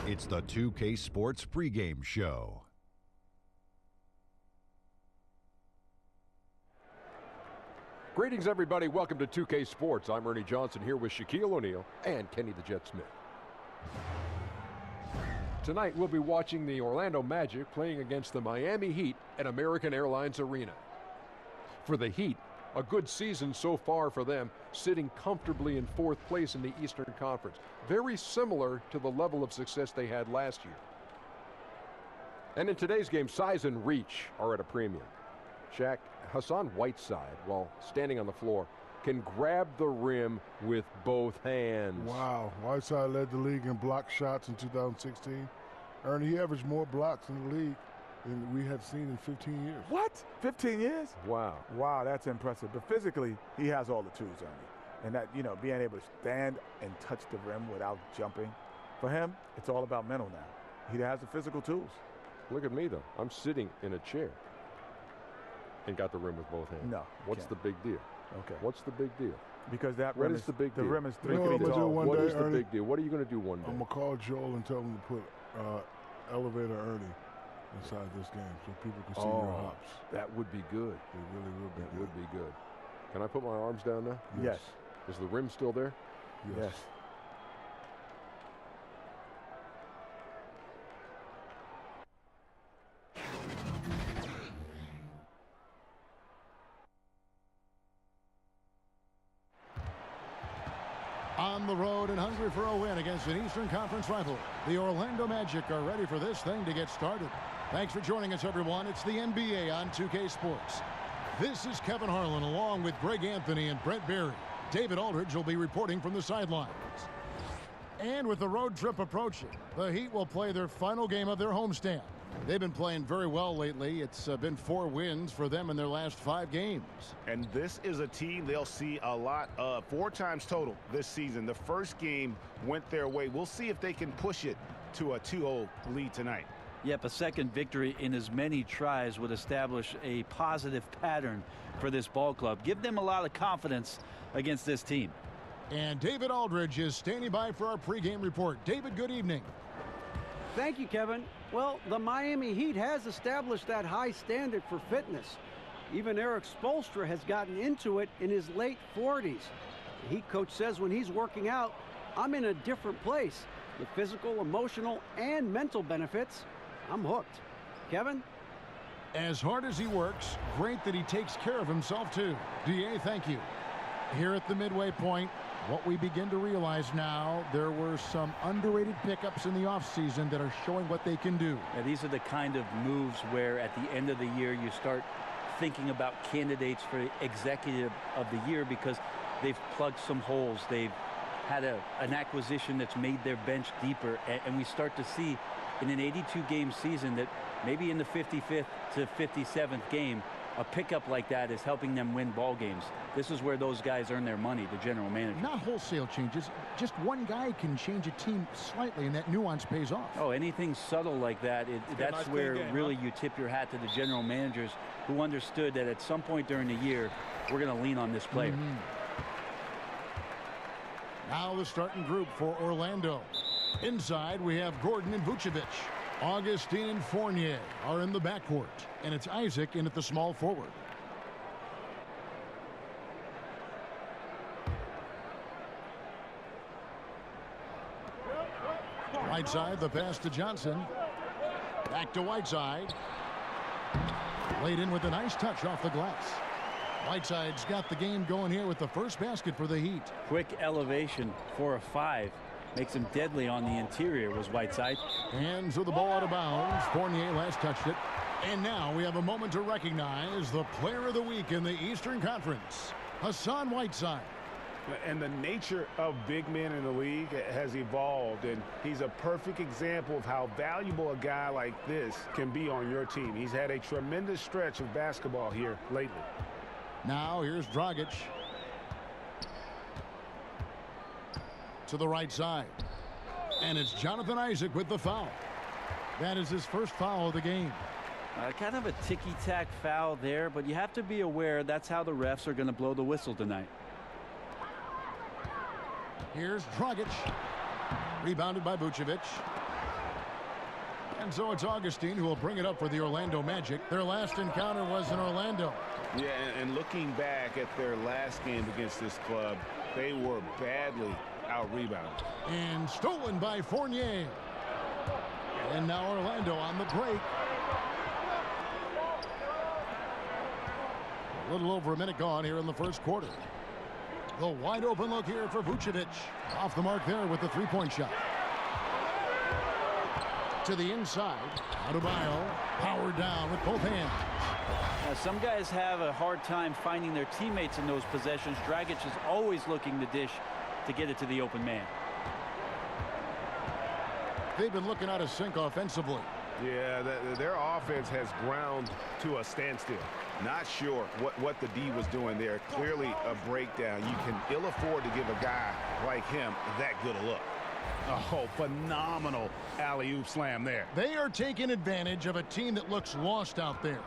It's the 2K Sports pregame show. Greetings, everybody. Welcome to 2K Sports. I'm Ernie Johnson here with Shaquille O'Neal and Kenny the Jet Smith. Tonight, we'll be watching the Orlando Magic playing against the Miami Heat at American Airlines Arena. For the Heat, a good season so far for them, sitting comfortably in fourth place in the Eastern Conference. Very similar to the level of success they had last year. And in today's game, size and reach are at a premium. Shaq, Hassan Whiteside, while standing on the floor, can grab the rim with both hands. Wow. Whiteside led the league in block shots in 2016. Ernie, he averaged more blocks in the league than we had seen in 15 years. What? 15 years? Wow. Wow, that's impressive. But physically, he has all the tools, Ernie. And that, being able to stand and touch the rim without jumping, for him, it's all about mental now. He has the physical tools. Look at me, though. I'm sitting in a chair and got the rim with both hands. No. What's the big deal? Okay. What's the big deal? Because that What rim is the big deal? The rim is 3 You know feet what I'm gonna do tall. one What day, is the Ernie? big deal? What are you going to do one day? I'm going to call Joel and tell him to put elevator Ernie inside this game so people can see your hops. That would be good. It really will be That good. would be good. Can I put my arms down now? Yes. Is the rim still there? Yes. On the road and hungry for a win against an Eastern Conference rival, the Orlando Magic are ready for this thing to get started. Thanks for joining us, everyone. It's the NBA on 2K Sports. This is Kevin Harlan along with Greg Anthony and Brent Berry. David Aldridge will be reporting from the sidelines. And with the road trip approaching, the Heat will play their final game of their homestand. They've been playing very well lately. It's been 4 wins for them in their last 5 games. And this is a team they'll see a lot of, 4 times total this season. The first game went their way. We'll see if they can push it to a 2-0 lead tonight. Yep, a second victory in as many tries would establish a positive pattern for this ball club. Give them a lot of confidence against this team. And David Aldridge is standing by for our pregame report. David, good evening. Thank you, Kevin. Well, the Miami Heat has established that high standard for fitness. Even Eric Spoelstra has gotten into it in his late 40s. The Heat coach says when he's working out, I'm in a different place. With physical, emotional, and mental benefits, I'm hooked. Kevin? As hard as he works, great that he takes care of himself, too. DA, thank you. Here at the midway point, what we begin to realize now, there were some underrated pickups in the offseason that are showing what they can do. Now, these are the kind of moves where at the end of the year you start thinking about candidates for Executive of the Year because they've plugged some holes. They've had an acquisition that's made their bench deeper, and we start to see in an 82-game season that maybe in the 55th to 57th game, a pickup like that is helping them win ball games. This is where those guys earn their money, the general manager. Not wholesale changes. Just one guy can change a team slightly, and that nuance pays off. Oh, anything subtle like that, that's where really you tip your hat to the general managers who understood that at some point during the year, we're going to lean on this player. Now the starting group for Orlando. Inside, we have Gordon and Vucevic. Augustine and Fournier are in the backcourt, and it's Isaac in at the small forward. Whiteside, the pass to Johnson. Back to Whiteside. Laid in with a nice touch off the glass. Whiteside's got the game going here with the first basket for the Heat. Quick elevation for a 5. Makes him deadly on the interior was Whiteside. Hands with the ball out of bounds. Fournier last touched it. And now we have a moment to recognize the player of the week in the Eastern Conference, Hassan Whiteside. And the nature of big men in the league has evolved, and he's a perfect example of how valuable a guy like this can be on your team. He's had a tremendous stretch of basketball here lately. Now here's Dragic. To the right side. And it's Jonathan Isaac with the foul. That is his first foul of the game. Kind of a ticky-tack foul there, but you have to be aware that's how the refs are going to blow the whistle tonight. Here's Dragic. Rebounded by Vucevic. And so it's Augustine who will bring it up for the Orlando Magic. Their last encounter was in Orlando. Yeah, and looking back at their last game against this club, they were badly out-rebounded. And stolen by Fournier. And now Orlando on the break. A little over a minute gone here in the first quarter. The wide open look here for Vucevic. Off the mark there with the three-point shot. To the inside. Adebayo powered down with both hands. Now, some guys have a hard time finding their teammates in those possessions. Dragic is always looking to dish to get it to the open man. They've been looking out of sync offensively. Yeah, their offense has ground to a standstill. Not sure what the D was doing there. Clearly a breakdown. You can ill afford to give a guy like him that good a look. Oh, phenomenal alley-oop slam there. They are taking advantage of a team that looks lost out there.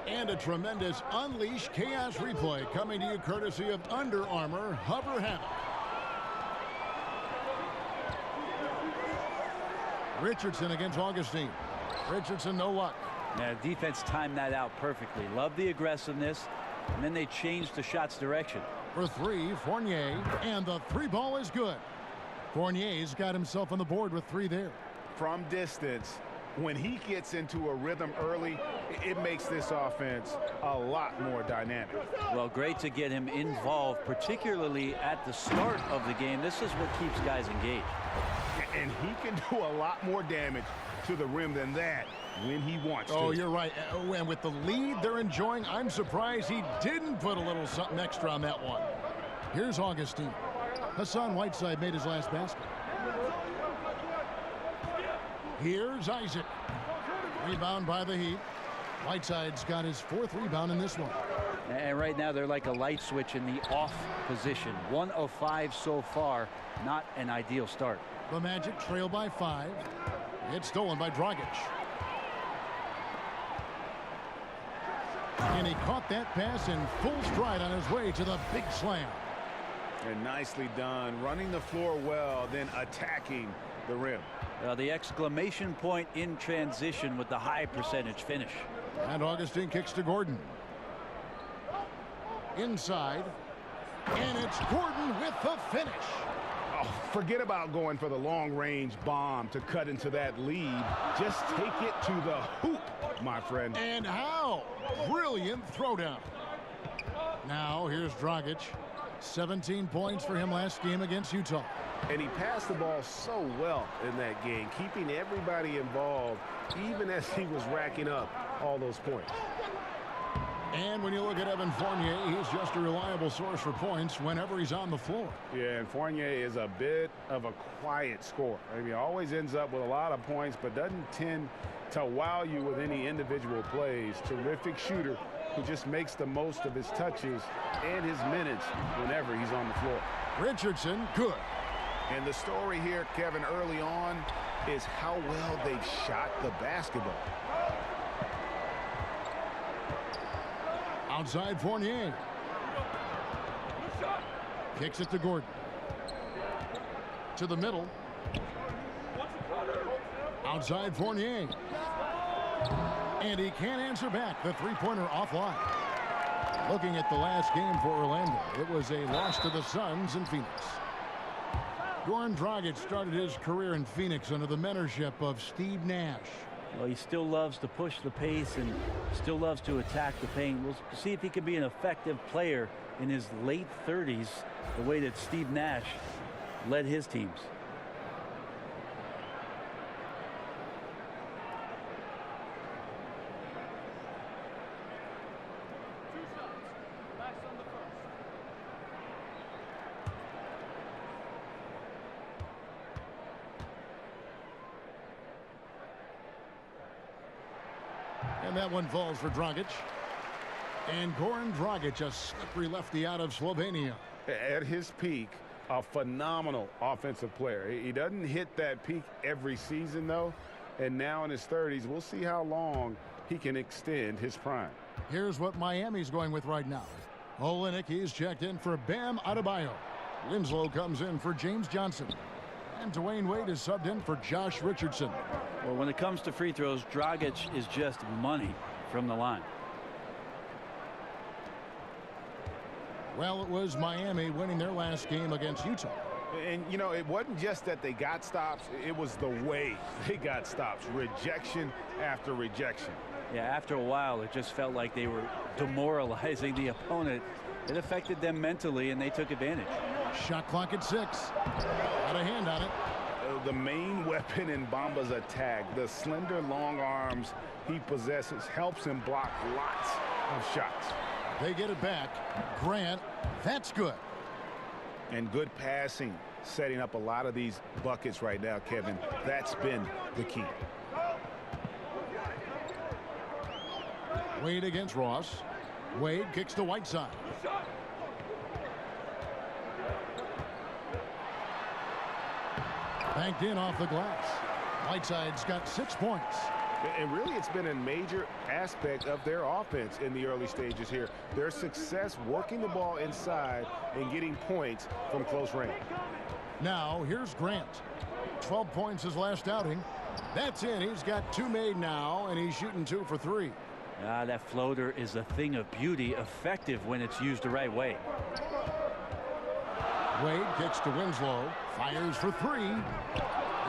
And a tremendous Unleash Chaos replay coming to you courtesy of Under Armour Hover Hammock. Richardson against Augustine. Richardson, no luck. Yeah, defense timed that out perfectly. Love the aggressiveness, and then they changed the shot's direction. For three, Fournier, and the three ball is good. Fournier's got himself on the board with three there. From distance, when he gets into a rhythm early, it makes this offense a lot more dynamic. Well, great to get him involved, particularly at the start of the game. This is what keeps guys engaged. And he can do a lot more damage to the rim than that when he wants to. Oh, you're right. And with the lead they're enjoying, I'm surprised he didn't put a little something extra on that one. Here's Augustine. Hassan Whiteside made his last basket. Here's Isaac. Rebound by the Heat. Whiteside's got his fourth rebound in this one. And right now they're like a light switch in the off position. 1 of 5 so far. Not an ideal start. The Magic trail by 5. It's stolen by Dragic. And he caught that pass in full stride on his way to the big slam. And nicely done. Running the floor well, then attacking the rim. The exclamation point in transition with the high percentage finish. And Augustine kicks to Gordon. Inside. And it's Gordon with the finish. Oh, forget about going for the long-range bomb to cut into that lead. Just take it to the hoop, my friend. And how? Brilliant throwdown. Now, here's Dragic. 17 points for him last game against Utah. And he passed the ball so well in that game, keeping everybody involved, even as he was racking up all those points. And when you look at Evan Fournier, he's just a reliable source for points whenever he's on the floor. Yeah, and Fournier is a bit of a quiet scorer. I mean, he always ends up with a lot of points, but doesn't tend to wow you with any individual plays. Terrific shooter who just makes the most of his touches and his minutes whenever he's on the floor. Richardson, good. And the story here, Kevin, early on is how well they've shot the basketball. Outside Fournier. Kicks it to Gordon. To the middle. Outside Fournier. And he can't answer back. The three-pointer offline. Looking at the last game for Orlando, it was a loss to the Suns in Phoenix. Goran Dragic started his career in Phoenix under the mentorship of Steve Nash. Well, he still loves to push the pace and still loves to attack the paint. We'll see if he can be an effective player in his late 30s, the way that Steve Nash led his teams. And that one falls for Dragic. And Goran Dragic, a slippery lefty out of Slovenia. At his peak, a phenomenal offensive player. He doesn't hit that peak every season, though. And now in his 30s, we'll see how long he can extend his prime. Here's what Miami's going with right now. Olynyk, he's checked in for Bam Adebayo. Winslow comes in for James Johnson. And Dwayne Wade is subbed in for Josh Richardson. Well, when it comes to free throws, Dragic is just money from the line. Well, it was Miami winning their last game against Utah. And, you know, it wasn't just that they got stops. It was the way they got stops. Rejection after rejection. Yeah, after a while, it just felt like they were demoralizing the opponent. It affected them mentally, and they took advantage. Shot clock at 6. Got a hand on it. The main weapon in Bamba's attack, the slender long arms he possesses, helps him block lots of shots. They get it back. Grant, that's good. And good passing, setting up a lot of these buckets right now, Kevin. That's been the key. Wade against Ross. Wade kicks to Whiteside. Banked in off the glass. Whiteside's got 6 points. And really, it's been a major aspect of their offense in the early stages here. Their success working the ball inside and getting points from close range. Now, here's Grant. 12 points his last outing. That's in. He's got 2 made now, and he's shooting 2 for 3. That floater is a thing of beauty, effective when it's used the right way. Wade kicks to Winslow. Fires for 3.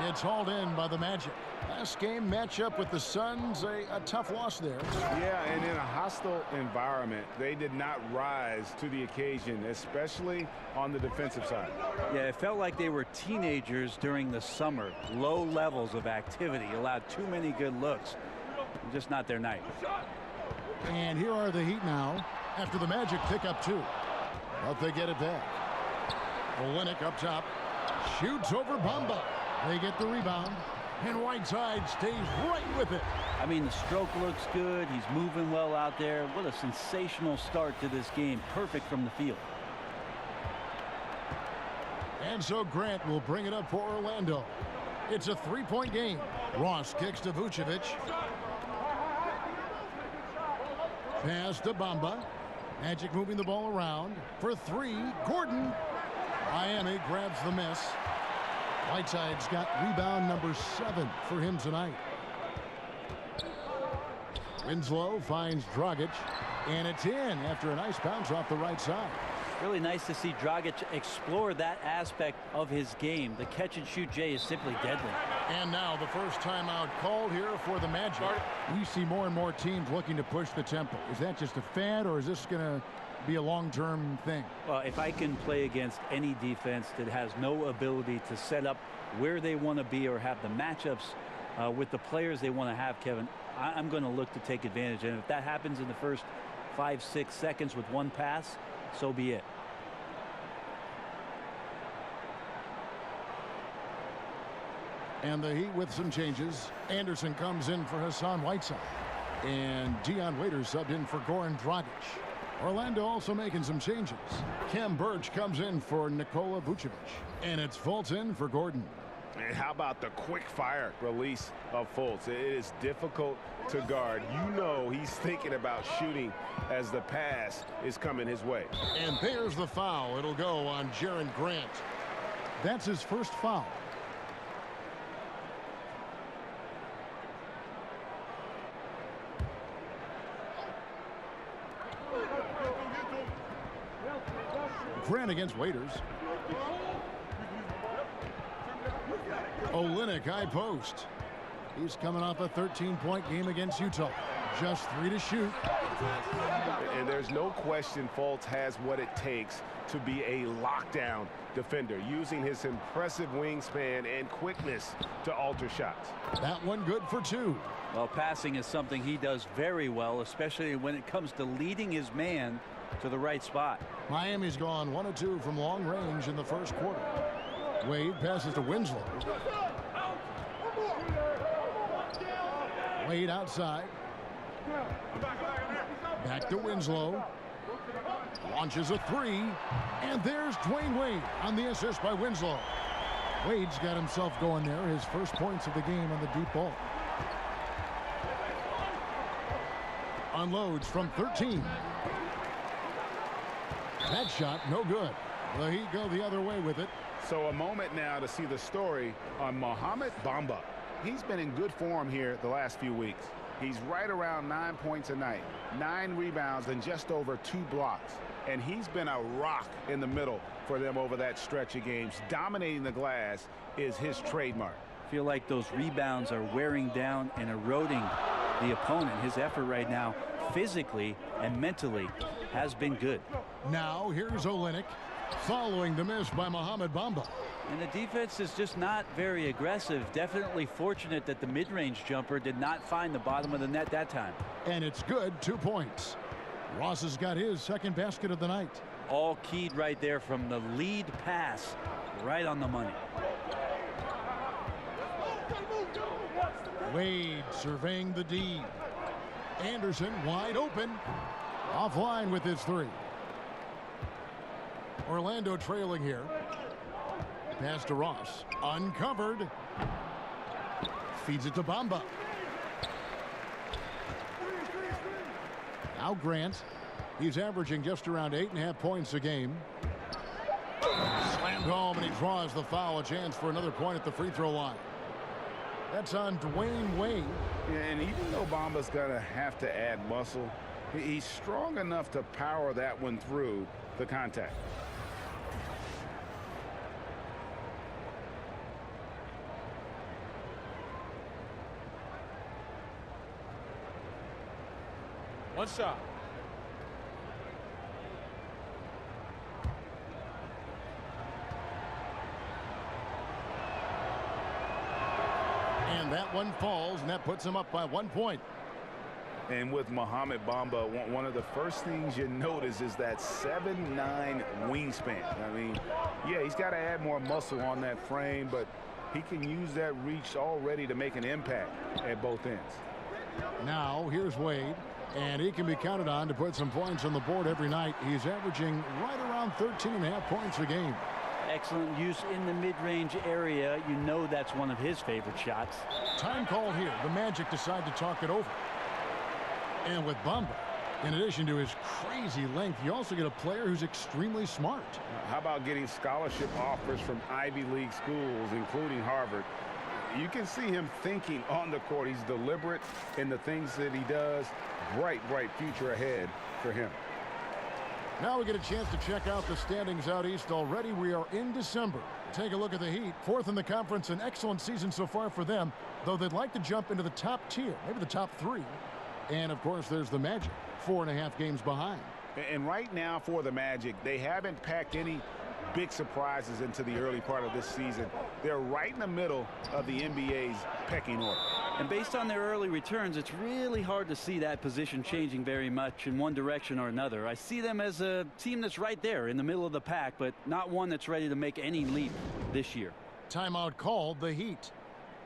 It's hauled in by the Magic. Last game matchup with the Suns, a tough loss there. Yeah, and in a hostile environment, they did not rise to the occasion, especially on the defensive side. Yeah, it felt like they were teenagers during the summer. Low levels of activity, allowed too many good looks. Just not their night. And here are the Heat now, after the Magic pick up 2. But they get it back. Olynyk up top. Shoots over Bamba. They get the rebound. And Whiteside stays right with it. I mean, the stroke looks good. He's moving well out there. What a sensational start to this game. Perfect from the field. And so Grant will bring it up for Orlando. It's a 3-point game. Ross kicks to Vucevic. Pass to Bamba. Magic moving the ball around. For 3, Gordon. Miami grabs the miss. Whiteside's got rebound number 7 for him tonight. Winslow finds Dragic, and it's in after a nice bounce off the right side. Really nice to see Dragic explore that aspect of his game. The catch and shoot Jay is simply deadly. And now the first timeout called here for the Magic. We see more and more teams looking to push the tempo. Is that just a fad, or is this going to be a long-term thing? Well, if I can play against any defense that has no ability to set up where they want to be or have the matchups with the players they want to have, Kevin, I'm going to look to take advantage. And if that happens in the first 5-6 seconds with one pass, so be it. And the Heat with some changes. Anderson comes in for Hassan Whiteside. And Dion Waiters subbed in for Goran Dragic. Orlando also making some changes. Kem Birch comes in for Nikola Vucevic. And it's Fultz in for Gordon. And how about the quick fire release of Fultz? It is difficult to guard. You know he's thinking about shooting as the pass is coming his way. And there's the foul. It'll go on Jaren Grant. That's his first foul. Grant against Waiters. Olynyk high post. He's coming off a 13-point game against Utah. Just 3 to shoot. And there's no question Fultz has what it takes to be a lockdown defender, using his impressive wingspan and quickness to alter shots. That one good for 2. Well, passing is something he does very well, especially when it comes to leading his man to the right spot. Miami's gone 1 of 2 from long range in the first quarter. Wade passes to Winslow. Wade outside. Back to Winslow. Launches a 3. And there's Dwayne Wade on the assist by Winslow. Wade's got himself going there. His first points of the game on the deep ball. Unloads from 13. That shot no good. The Heat go the other way with it. So a moment now to see the story on Mohamed Bamba. He's been in good form here the last few weeks. He's right around 9 points a night, 9 rebounds, and just over 2 blocks. And he's been a rock in the middle for them over that stretch of games. Dominating the glass is his trademark. I feel like those rebounds are wearing down and eroding the opponent. His effort right now, physically and mentally, has been good. Now here's Olynyk following the miss by Mohamed Bamba. And the defense is just not very aggressive. Definitely fortunate that the mid-range jumper did not find the bottom of the net that time. And it's good, 2 points. Ross has got his second basket of the night. All keyed right there from the lead pass, right on the money. Wade surveying the D. Anderson wide open. Offline with his 3. Orlando trailing here. Pass to Ross. Uncovered. Feeds it to Bamba. Now Grant. He's averaging just around 8.5 points a game. Slammed home, and he draws the foul. A chance for another point at the free throw line. That's on Dwayne Wade. Yeah, and even though Bamba's going to have to add muscle, he's strong enough to power that one through the contact. One shot. And that one falls, and that puts him up by 1 point. And with Mohamed Bamba, one of the first things you notice is that 7'9" wingspan. I mean, yeah, he's got to add more muscle on that frame, but he can use that reach already to make an impact at both ends. Now here's Wade, and he can be counted on to put some points on the board every night. He's averaging right around 13.5 points a game. Excellent use in the mid-range area. You know that's one of his favorite shots. Time call here. The Magic decide to talk it over. And with Bamba, in addition to his crazy length, you also get a player who's extremely smart. How about getting scholarship offers from Ivy League schools, including Harvard? You can see him thinking on the court. He's deliberate in the things that he does. Bright future ahead for him. Now we get a chance to check out the standings out east already. We are in December. Take a look at the Heat. 4th in the conference, an excellent season so far for them, though they'd like to jump into the top tier, maybe the top 3. And, of course, there's the Magic, 4.5 games behind. And right now for the Magic, they haven't packed any big surprises into the early part of this season. They're right in the middle of the NBA's pecking order. And based on their early returns, it's really hard to see that position changing very much in one direction or another. I see them as a team that's right there in the middle of the pack, but not one that's ready to make any leap this year. Timeout called, the Heat.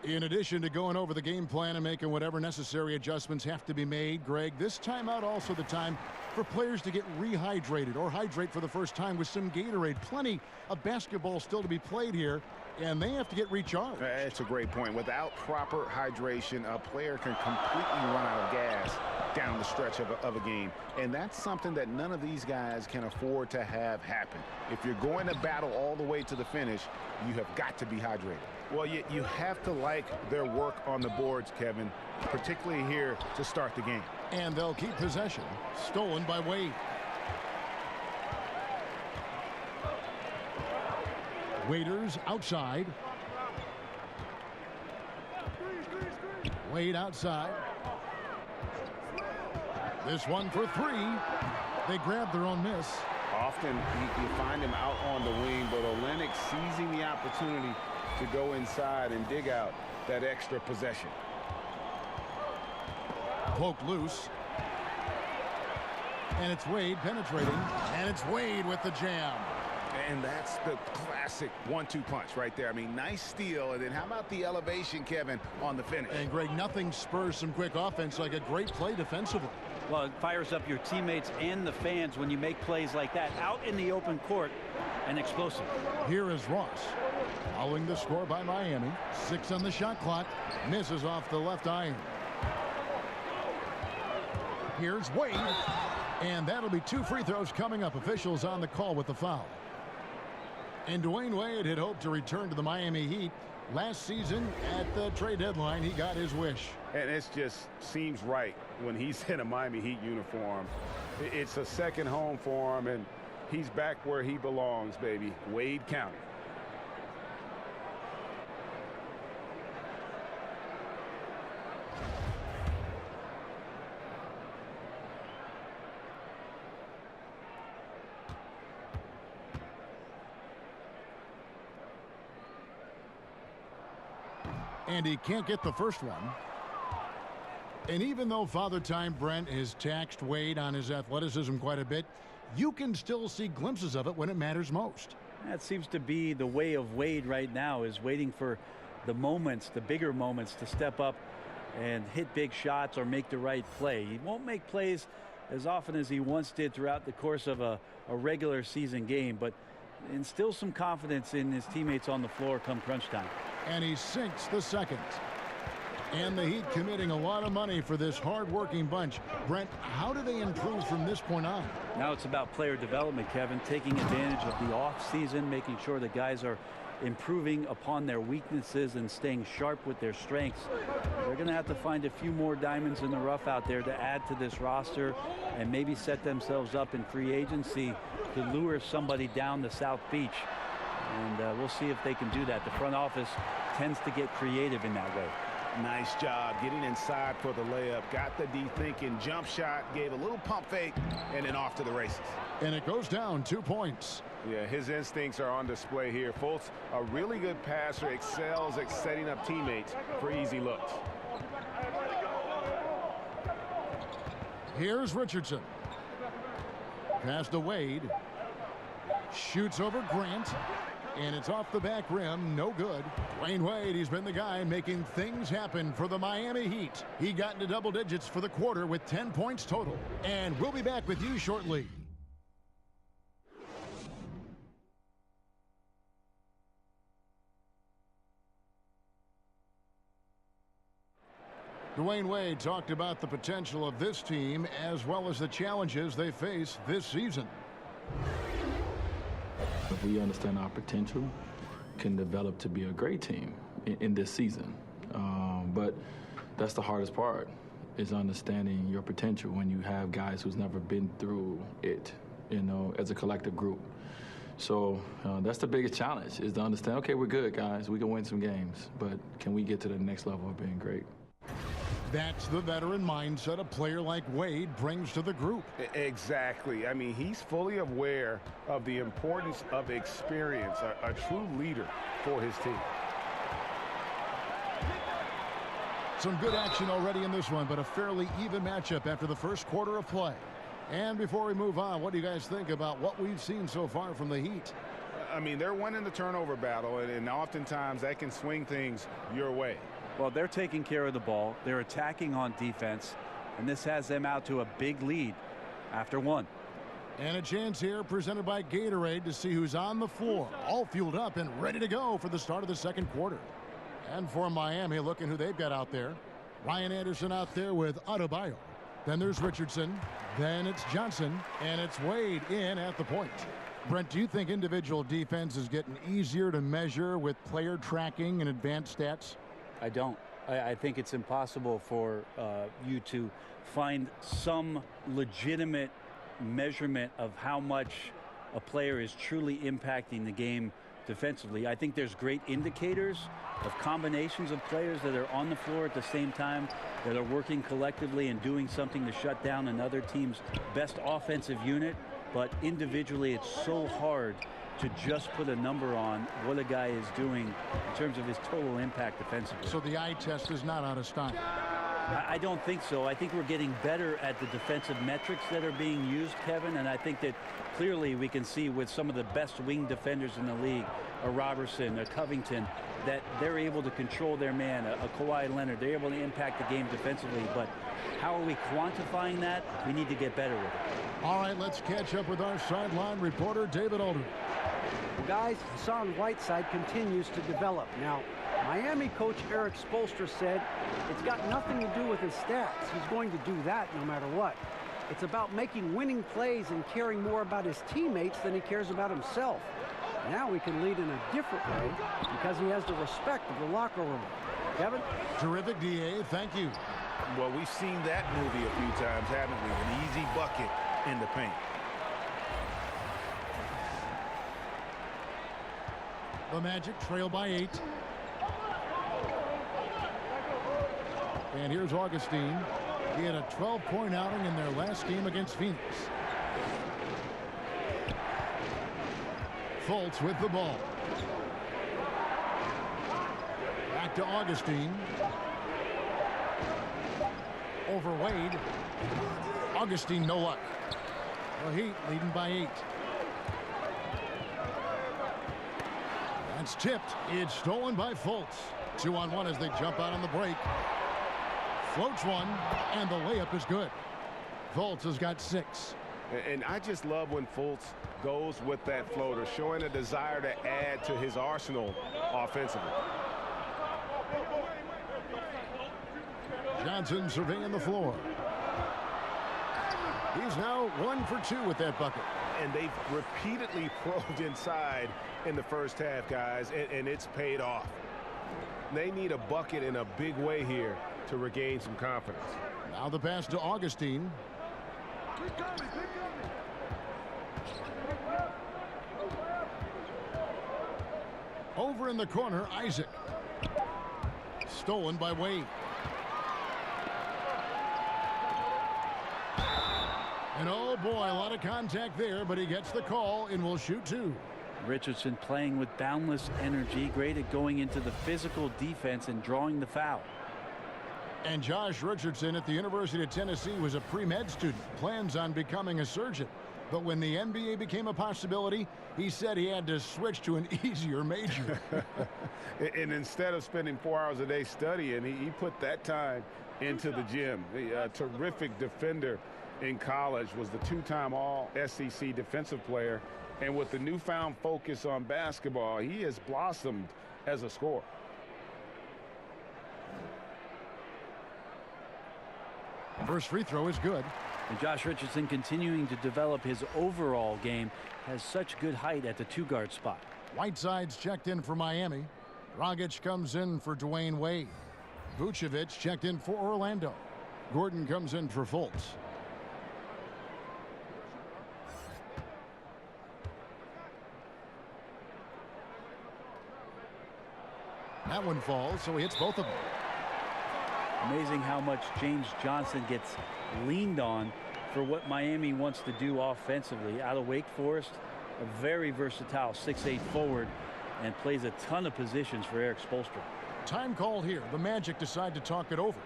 In addition to going over the game plan and making whatever necessary adjustments have to be made, Greg, this timeout also the time for players to get rehydrated or hydrate for the first time with some Gatorade. Plenty of basketball still to be played here, and they have to get recharged. That's a great point. Without proper hydration, a player can completely run out of gas down the stretch of a game. And that's something that none of these guys can afford to have happen. If you're going to battle all the way to the finish, you have got to be hydrated. Well, you have to like their work on the boards, Kevin, particularly here to start the game. And they'll keep possession. Stolen by Wade. Waiters outside. Wade outside. This one for 3. They grab their own miss. Often you find him out on the wing, but Olynyk seizing the opportunity to go inside and dig out that extra possession. Poked loose. And it's Wade penetrating. And it's Wade with the jam. And that's the classic 1-2 punch right there. I mean, nice steal. And then how about the elevation, Kevin, on the finish? And, Greg, nothing spurs some quick offense like a great play defensively. Well, it fires up your teammates and the fans when you make plays like that out in the open court and explosive. Here is Ross. Following the score by Miami. 6 on the shot clock. Misses off the left iron. Here's Wade. And that'll be 2 free throws coming up. Officials on the call with the foul. And Dwayne Wade had hoped to return to the Miami Heat. Last season, at the trade deadline, he got his wish. And it just seems right when he's in a Miami Heat uniform. It's a second home for him, and he's back where he belongs, baby. Wade County. And he can't get the first one. And even though Father Time Brent has taxed Wade on his athleticism quite a bit, you can still see glimpses of it when it matters most. That seems to be the way of Wade right now, is waiting for the moments, the bigger moments, to step up and hit big shots or make the right play. He won't make plays as often as he once did throughout the course of a regular season game, but instills some confidence in his teammates on the floor come crunch time. And he sinks the second. And the Heat committing a lot of money for this hard-working bunch. Brent, how do they improve from this point on? Now it's about player development, Kevin, taking advantage of the off-season, making sure the guys are improving upon their weaknesses and staying sharp with their strengths. They're going to have to find a few more diamonds in the rough out there to add to this roster and maybe set themselves up in free agency to lure somebody down to South Beach. And we'll see if they can do that. The front office tends to get creative in that way. Nice job getting inside for the layup. Got the D thinking, jump shot, gave a little pump fake, and then off to the races. And it goes down 2 points. Yeah, his instincts are on display here. Fultz, a really good passer, excels at setting up teammates for easy looks. Here's Richardson. Pass to Wade. Shoots over Grant. And it's off the back rim, no good. Dwayne Wade, he's been the guy making things happen for the Miami Heat. He got into double digits for the quarter with 10 points total. And we'll be back with you shortly. Dwayne Wade talked about the potential of this team as well as the challenges they face this season. If we understand our potential, can develop to be a great team in this season. But that's the hardest part, is understanding your potential when you have guys who's never been through it, you know, as a collective group. So that's the biggest challenge, is to understand, okay, we're good, guys. We can win some games, but can we get to the next level of being great? That's the veteran mindset a player like Wade brings to the group. Exactly. I mean, he's fully aware of the importance of experience, a true leader for his team. Some good action already in this one, but a fairly even matchup after the first quarter of play. And before we move on, what do you guys think about what we've seen so far from the Heat? I mean, they're winning the turnover battle, and oftentimes that can swing things your way. Well, they're taking care of the ball. They're attacking on defense, and this has them out to a big lead after one. And a chance here presented by Gatorade to see who's on the floor, all fueled up and ready to go for the start of the second quarter. And for Miami, looking who they've got out there. Ryan Anderson out there with Adebayo. Then there's Richardson. Then it's Johnson. And it's Wade in at the point. Brent, do you think individual defense is getting easier to measure with player tracking and advanced stats? I don't. I think it's impossible for you to find some legitimate measurement of how much a player is truly impacting the game defensively. I think there's great indicators of combinations of players that are on the floor at the same time, that are working collectively and doing something to shut down another team's best offensive unit. But individually, it's so hard to just put a number on what a guy is doing in terms of his total impact defensively. So the eye test is not out of style. I don't think so. I think we're getting better at the defensive metrics that are being used, Kevin, and I think that clearly we can see with some of the best wing defenders in the league, a Robertson, a Covington, that they're able to control their man, a Kawhi Leonard. They're able to impact the game defensively, but how are we quantifying that? We need to get better with it. All right, let's catch up with our sideline reporter, David Aldridge. Well, guys, Hassan Whiteside continues to develop. Now, Miami coach Eric Spoelstra said it's got nothing to do with his stats. He's going to do that no matter what. It's about making winning plays and caring more about his teammates than he cares about himself. Now he can lead in a different way because he has the respect of the locker room. Kevin? Terrific, D.A. Thank you. Well, we've seen that movie a few times, haven't we? An easy bucket in the paint. The Magic trail by 8. And here's Augustine. He had a 12-point outing in their last game against Phoenix. Fultz with the ball. Back to Augustine. Over Wade. Augustine, no luck. The Heat leading by 8. That's tipped. It's stolen by Fultz. 2-on-1 as they jump out on the break. Floats one, and the layup is good. Fultz has got 6. And I just love when Fultz goes with that floater, showing a desire to add to his arsenal offensively. Johnson surveying the floor. He's now 1 for 2 with that bucket. And they've repeatedly probed inside in the first half, guys, and it's paid off. They need a bucket in a big way here to regain some confidence. Now the pass to Augustine. Over in the corner, Isaac. Stolen by Wade. And oh boy, a lot of contact there, but he gets the call and will shoot 2. Richardson playing with boundless energy, great at going into the physical defense and drawing the foul. And Josh Richardson at the University of Tennessee was a pre-med student, plans on becoming a surgeon. But when the NBA became a possibility, he said he had to switch to an easier major. And instead of spending 4 hours a day studying, he put that time into the gym. A terrific defender in college, was the 2-time All-SEC defensive player. And with the newfound focus on basketball, he has blossomed as a scorer. First free throw is good. And Josh Richardson, continuing to develop his overall game, has such good height at the 2-guard spot. Whiteside's checked in for Miami. Dragic comes in for Dwayne Wade. Vucevic checked in for Orlando. Gordon comes in for Fultz. That one falls, so he hits both of them. Amazing how much James Johnson gets leaned on for what Miami wants to do offensively. Out of Wake Forest, a very versatile 6'8" forward, and plays a ton of positions for Eric Spoelstra. Time called here. The Magic decide to talk it over.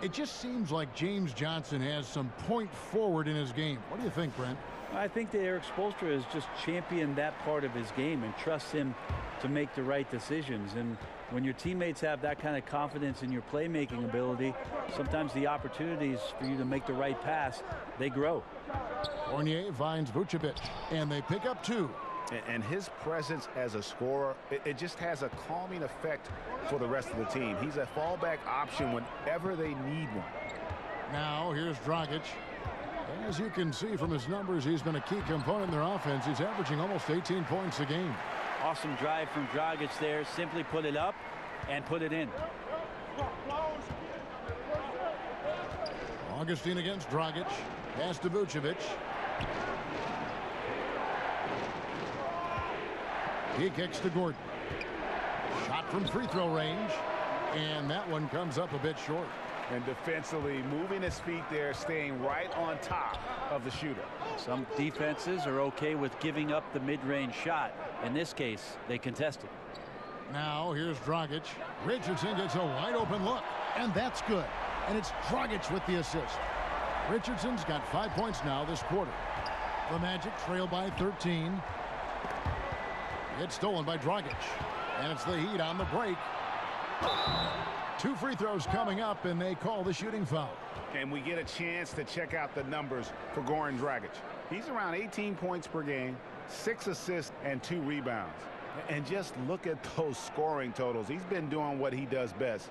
It just seems like James Johnson has some point forward in his game. What do you think, Brent? I think that Eric Spoelstra has just championed that part of his game and trusts him to make the right decisions. And when your teammates have that kind of confidence in your playmaking ability, sometimes the opportunities for you to make the right pass, they grow. Fournier finds Vucevic, and they pick up 2. And his presence as a scorer, it just has a calming effect for the rest of the team. He's a fallback option whenever they need one. Now here's Dragic. As you can see from his numbers, he's been a key component in their offense. He's averaging almost 18 points a game. Awesome drive from Dragic there. Simply put it up and put it in. Augustine against Dragic. Pass to Vucevic. He kicks to Gordon. Shot from free throw range. And that one comes up a bit short. And defensively, moving his feet there, staying right on top of the shooter. Some defenses are okay with giving up the mid-range shot. In this case, they contested. Now here's Dragic. Richardson gets a wide open look, and that's good. And it's Dragic with the assist. Richardson's got 5 points now this quarter. The Magic trail by 13. It's stolen by Dragic. And it's the Heat on the break. 2 free throws coming up, and they call the shooting foul. And we get a chance to check out the numbers for Goran Dragic. He's around 18 points per game, 6 assists, and 2 rebounds. And just look at those scoring totals. He's been doing what he does best,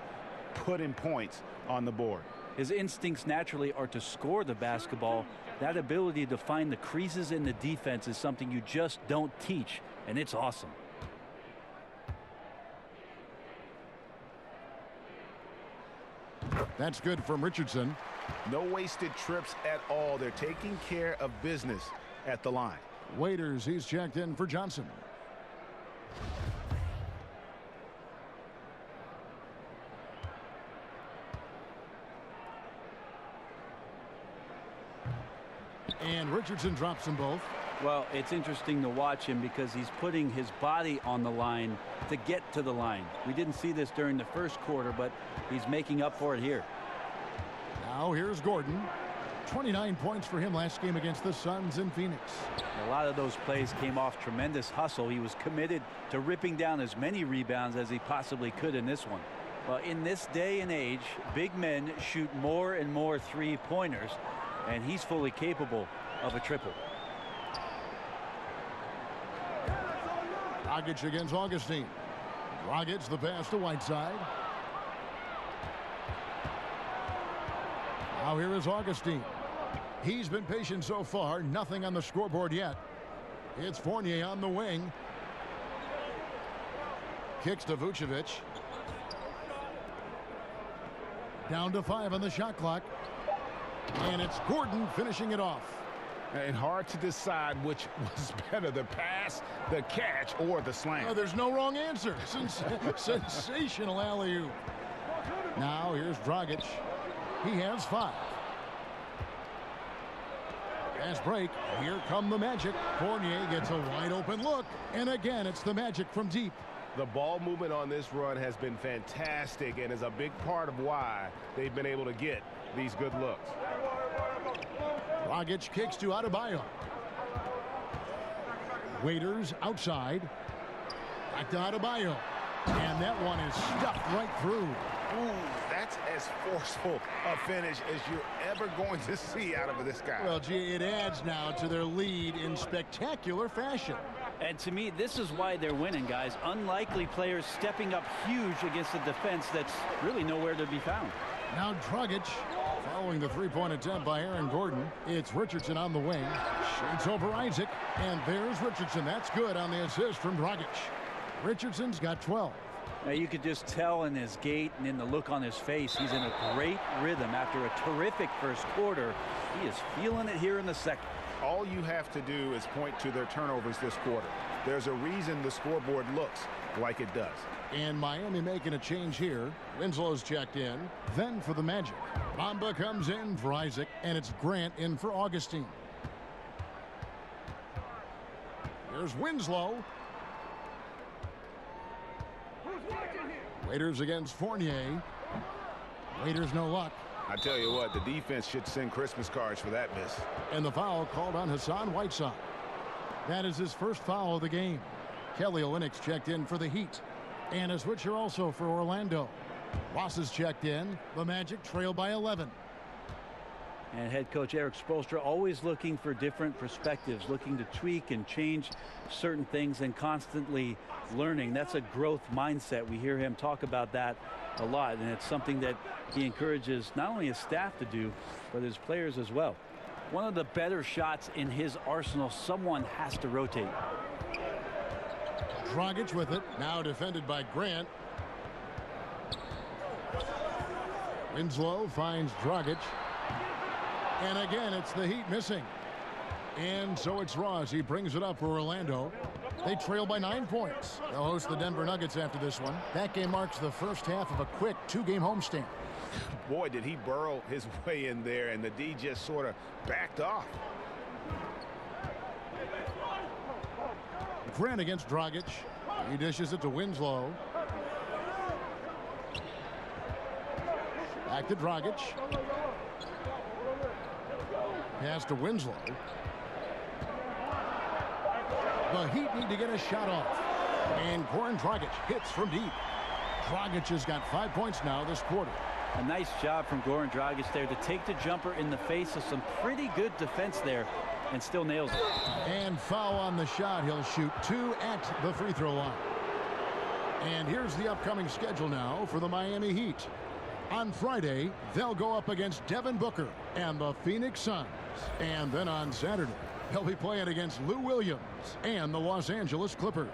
putting points on the board. His instincts naturally are to score the basketball. That ability to find the creases in the defense is something you just don't teach and it's awesome. That's good from Richardson. No wasted trips at all. They're taking care of business at the line. Waiters, he's checked in for Johnson. And Richardson drops them both. Well, it's interesting to watch him because he's putting his body on the line to get to the line. We didn't see this during the first quarter, but he's making up for it here. Now here's Gordon. 29 points for him last game against the Suns in Phoenix. A lot of those plays came off tremendous hustle. He was committed to ripping down as many rebounds as he possibly could in this one. Well, in this day and age, big men shoot more and more three-pointers, and he's fully capable of a triple. Dragic against Augustine. Dragic the pass to Whiteside. Now here is Augustine. He's been patient so far. Nothing on the scoreboard yet. It's Fournier on the wing. Kicks to Vucevic. Down to 5 on the shot clock. And it's Gordon finishing it off. And hard to decide which was better, the pass, the catch, or the slam. Oh, there's no wrong answer. Sensational alley-oop. Now here's Dragic. He has 5. Fast break. Here come the Magic. Fournier gets a wide open look. And again, it's the Magic from deep. The ball movement on this run has been fantastic and is a big part of why they've been able to get these good looks. Dragic kicks to Adebayo. Waiters outside. Back to Adebayo. And that one is stuffed right through. Ooh, that's as forceful a finish as you're ever going to see out of this guy. Well, gee, it adds now to their lead in spectacular fashion. And to me, this is why they're winning, guys. Unlikely players stepping up huge against a defense that's really nowhere to be found. Now Dragic following the three-point attempt by Aaron Gordon. It's Richardson on the wing. Shades over Isaac. And there's Richardson. That's good on the assist from Dragic. Richardson's got 12. Now you could just tell in his gait and in the look on his face, he's in a great rhythm after a terrific first quarter. He is feeling it here in the second. All you have to do is point to their turnovers this quarter. There's a reason the scoreboard looks like it does. And Miami making a change here. Winslow's checked in. Then for the Magic. Bamba comes in for Isaac, and it's Grant in for Augustine. Here's Winslow. Waiters against Fournier. Waiters no luck. I tell you what, the defense should send Christmas cards for that miss. And the foul called on Hassan Whiteside. That is his first foul of the game. Kelly Olynyk's checked in for the Heat. And a switcher also for Orlando. Ross is checked in. The Magic trail by 11. And head coach Eric Spoelstra always looking for different perspectives, looking to tweak and change certain things and constantly learning. That's a growth mindset. We hear him talk about that a lot, and it's something that he encourages not only his staff to do, but his players as well. One of the better shots in his arsenal. Someone has to rotate. Dragic with it. Now defended by Grant. Winslow finds Dragic. And again, it's the Heat missing. And so it's Ross. He brings it up for Orlando. They trail by 9 points. They'll host the Denver Nuggets after this one. That game marks the first half of a quick 2-game homestand. Boy, did he burrow his way in there, and the D just sort of backed off. Grant against Dragic. He dishes it to Winslow. Back to Dragic. Pass to Winslow. The Heat need to get a shot off. And Goran Dragic hits from deep. Dragic has got 5 points now this quarter. A nice job from Goran Dragic there to take the jumper in the face of some pretty good defense there and still nails it. And foul on the shot. He'll shoot 2 at the free throw line. And here's the upcoming schedule now for the Miami Heat. On Friday, they'll go up against Devin Booker and the Phoenix Suns. And then on Saturday, He'll be playing against Lou Williams and the Los Angeles Clippers.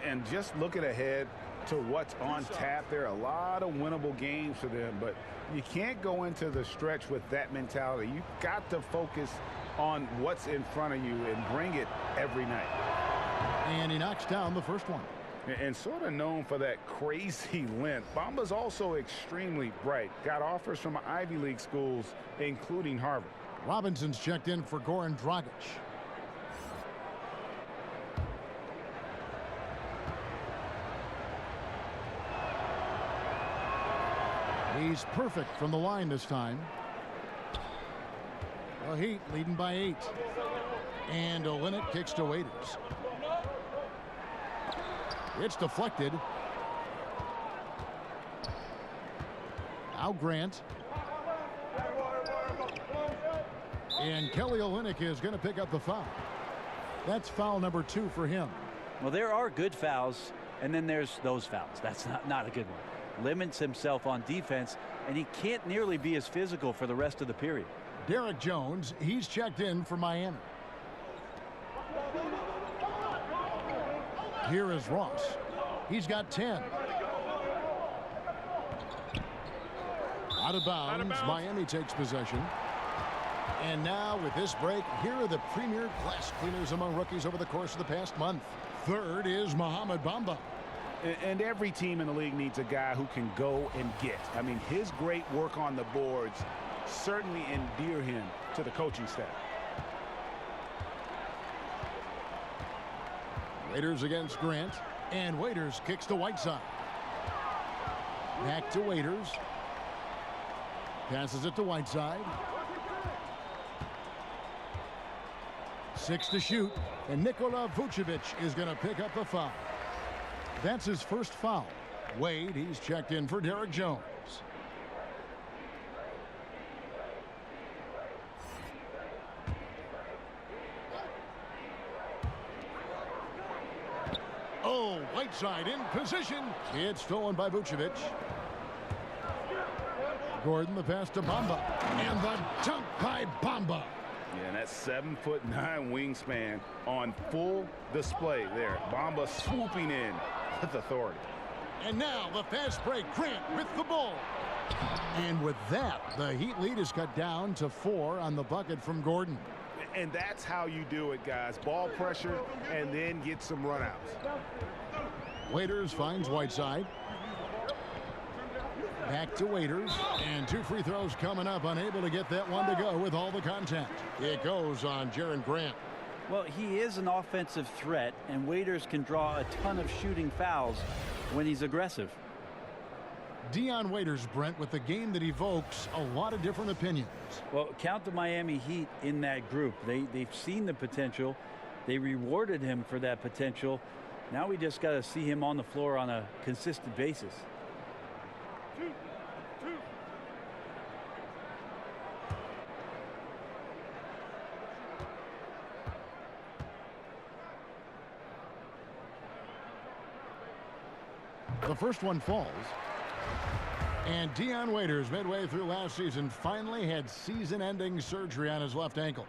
And just looking ahead to what's on tap, there are a lot of winnable games for them, but you can't go into the stretch with that mentality. You've got to focus on what's in front of you and bring it every night. And he knocks down the first one. And sort of known for that crazy length, Bamba's also extremely bright. Got offers from Ivy League schools, including Harvard. Robinson's checked in for Goran Dragic. He's perfect from the line this time. The Heat leading by 8. And Olynyk kicks to Waiters. It's deflected. Now Grant. And Kelly Olynyk is going to pick up the foul. That's foul number 2 for him. Well, there are good fouls, and then there's those fouls. That's not a good one. Limits himself on defense, and he can't nearly be as physical for the rest of the period. Derek Jones, he's checked in for Miami. Here is Ross. He's got 10. Out of bounds. Miami takes possession. And now with this break, here are the premier glass cleaners among rookies over the course of the past month. Third is Mohamed Bamba. And every team in the league needs a guy who can go and get. I mean, his great work on the boards certainly endear him to the coaching staff. Waiters against Grant. And Waiters kicks to Whiteside. Back to Waiters. Passes it to Whiteside. 6 to shoot. And Nikola Vucevic is going to pick up the foul. That's his first foul. Wade, he's checked in for Derek Jones. Oh, Whiteside in position. It's stolen by Vucevic. Gordon, the pass to Bamba. And the dunk by Bamba. Yeah, and that 7'9" wingspan on full display there. Bamba swooping in with authority. And now the fast break. Grant with the ball. And with that, the Heat lead is cut down to 4 on the bucket from Gordon. And that's how you do it, guys. Ball pressure and then get some runouts. Waiters finds Whiteside. Back to Waiters. And 2 free throws coming up. Unable to get that one to go with all the contact. It goes on Jaren Grant. Well, he is an offensive threat, and Waiters can draw a ton of shooting fouls when he's aggressive. Dion Waiters, Brent, with the game that evokes a lot of different opinions. Well, count the Miami Heat in that group. They've seen the potential. They rewarded him for that potential. Now we just got to see him on the floor on a consistent basis. The first one falls. And Dion Waiters, midway through last season, finally had season-ending surgery on his left ankle.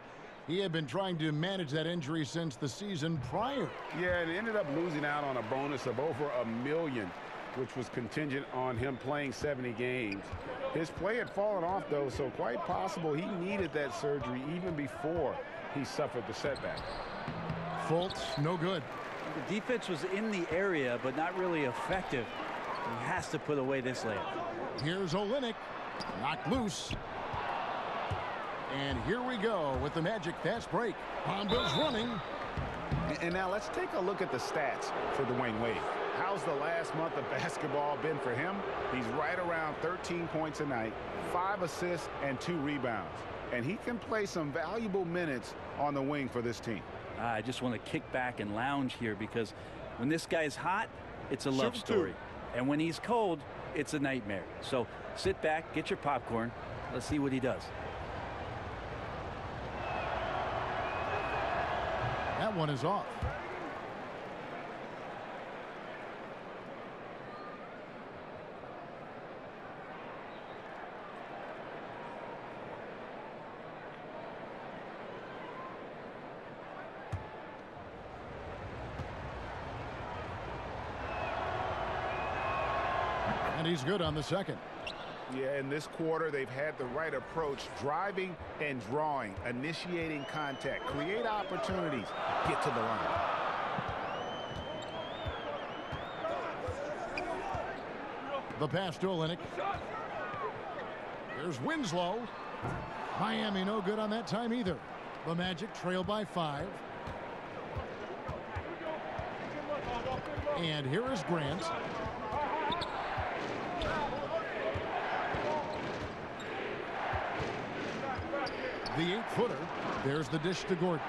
He had been trying to manage that injury since the season prior. Yeah, and ended up losing out on a bonus of over $1 million, which was contingent on him playing 70 games. His play had fallen off, though, so quite possible he needed that surgery even before he suffered the setback. Fultz, no good. The defense was in the area, but not really effective. He has to put away this layup. Here's Olynyk, knocked loose. And here we go with the Magic fast break. Bamba's running. And now let's take a look at the stats for Dwayne Wade. How's the last month of basketball been for him? He's right around 13 points a night, 5 assists, and 2 rebounds. And he can play some valuable minutes on the wing for this team. I just want to kick back and lounge here because when this guy's hot, it's a love story. And when he's cold, it's a nightmare. So sit back, get your popcorn. Let's see what he does. That one is off. And he's good on the second. Yeah, in this quarter, they've had the right approach, driving and drawing, initiating contact, create opportunities, get to the line. The pass to Olynyk. Here's Winslow. Miami no good on that time either. The Magic trail by 5. And here is Grant. The 8-footer. There's the dish to Gordon.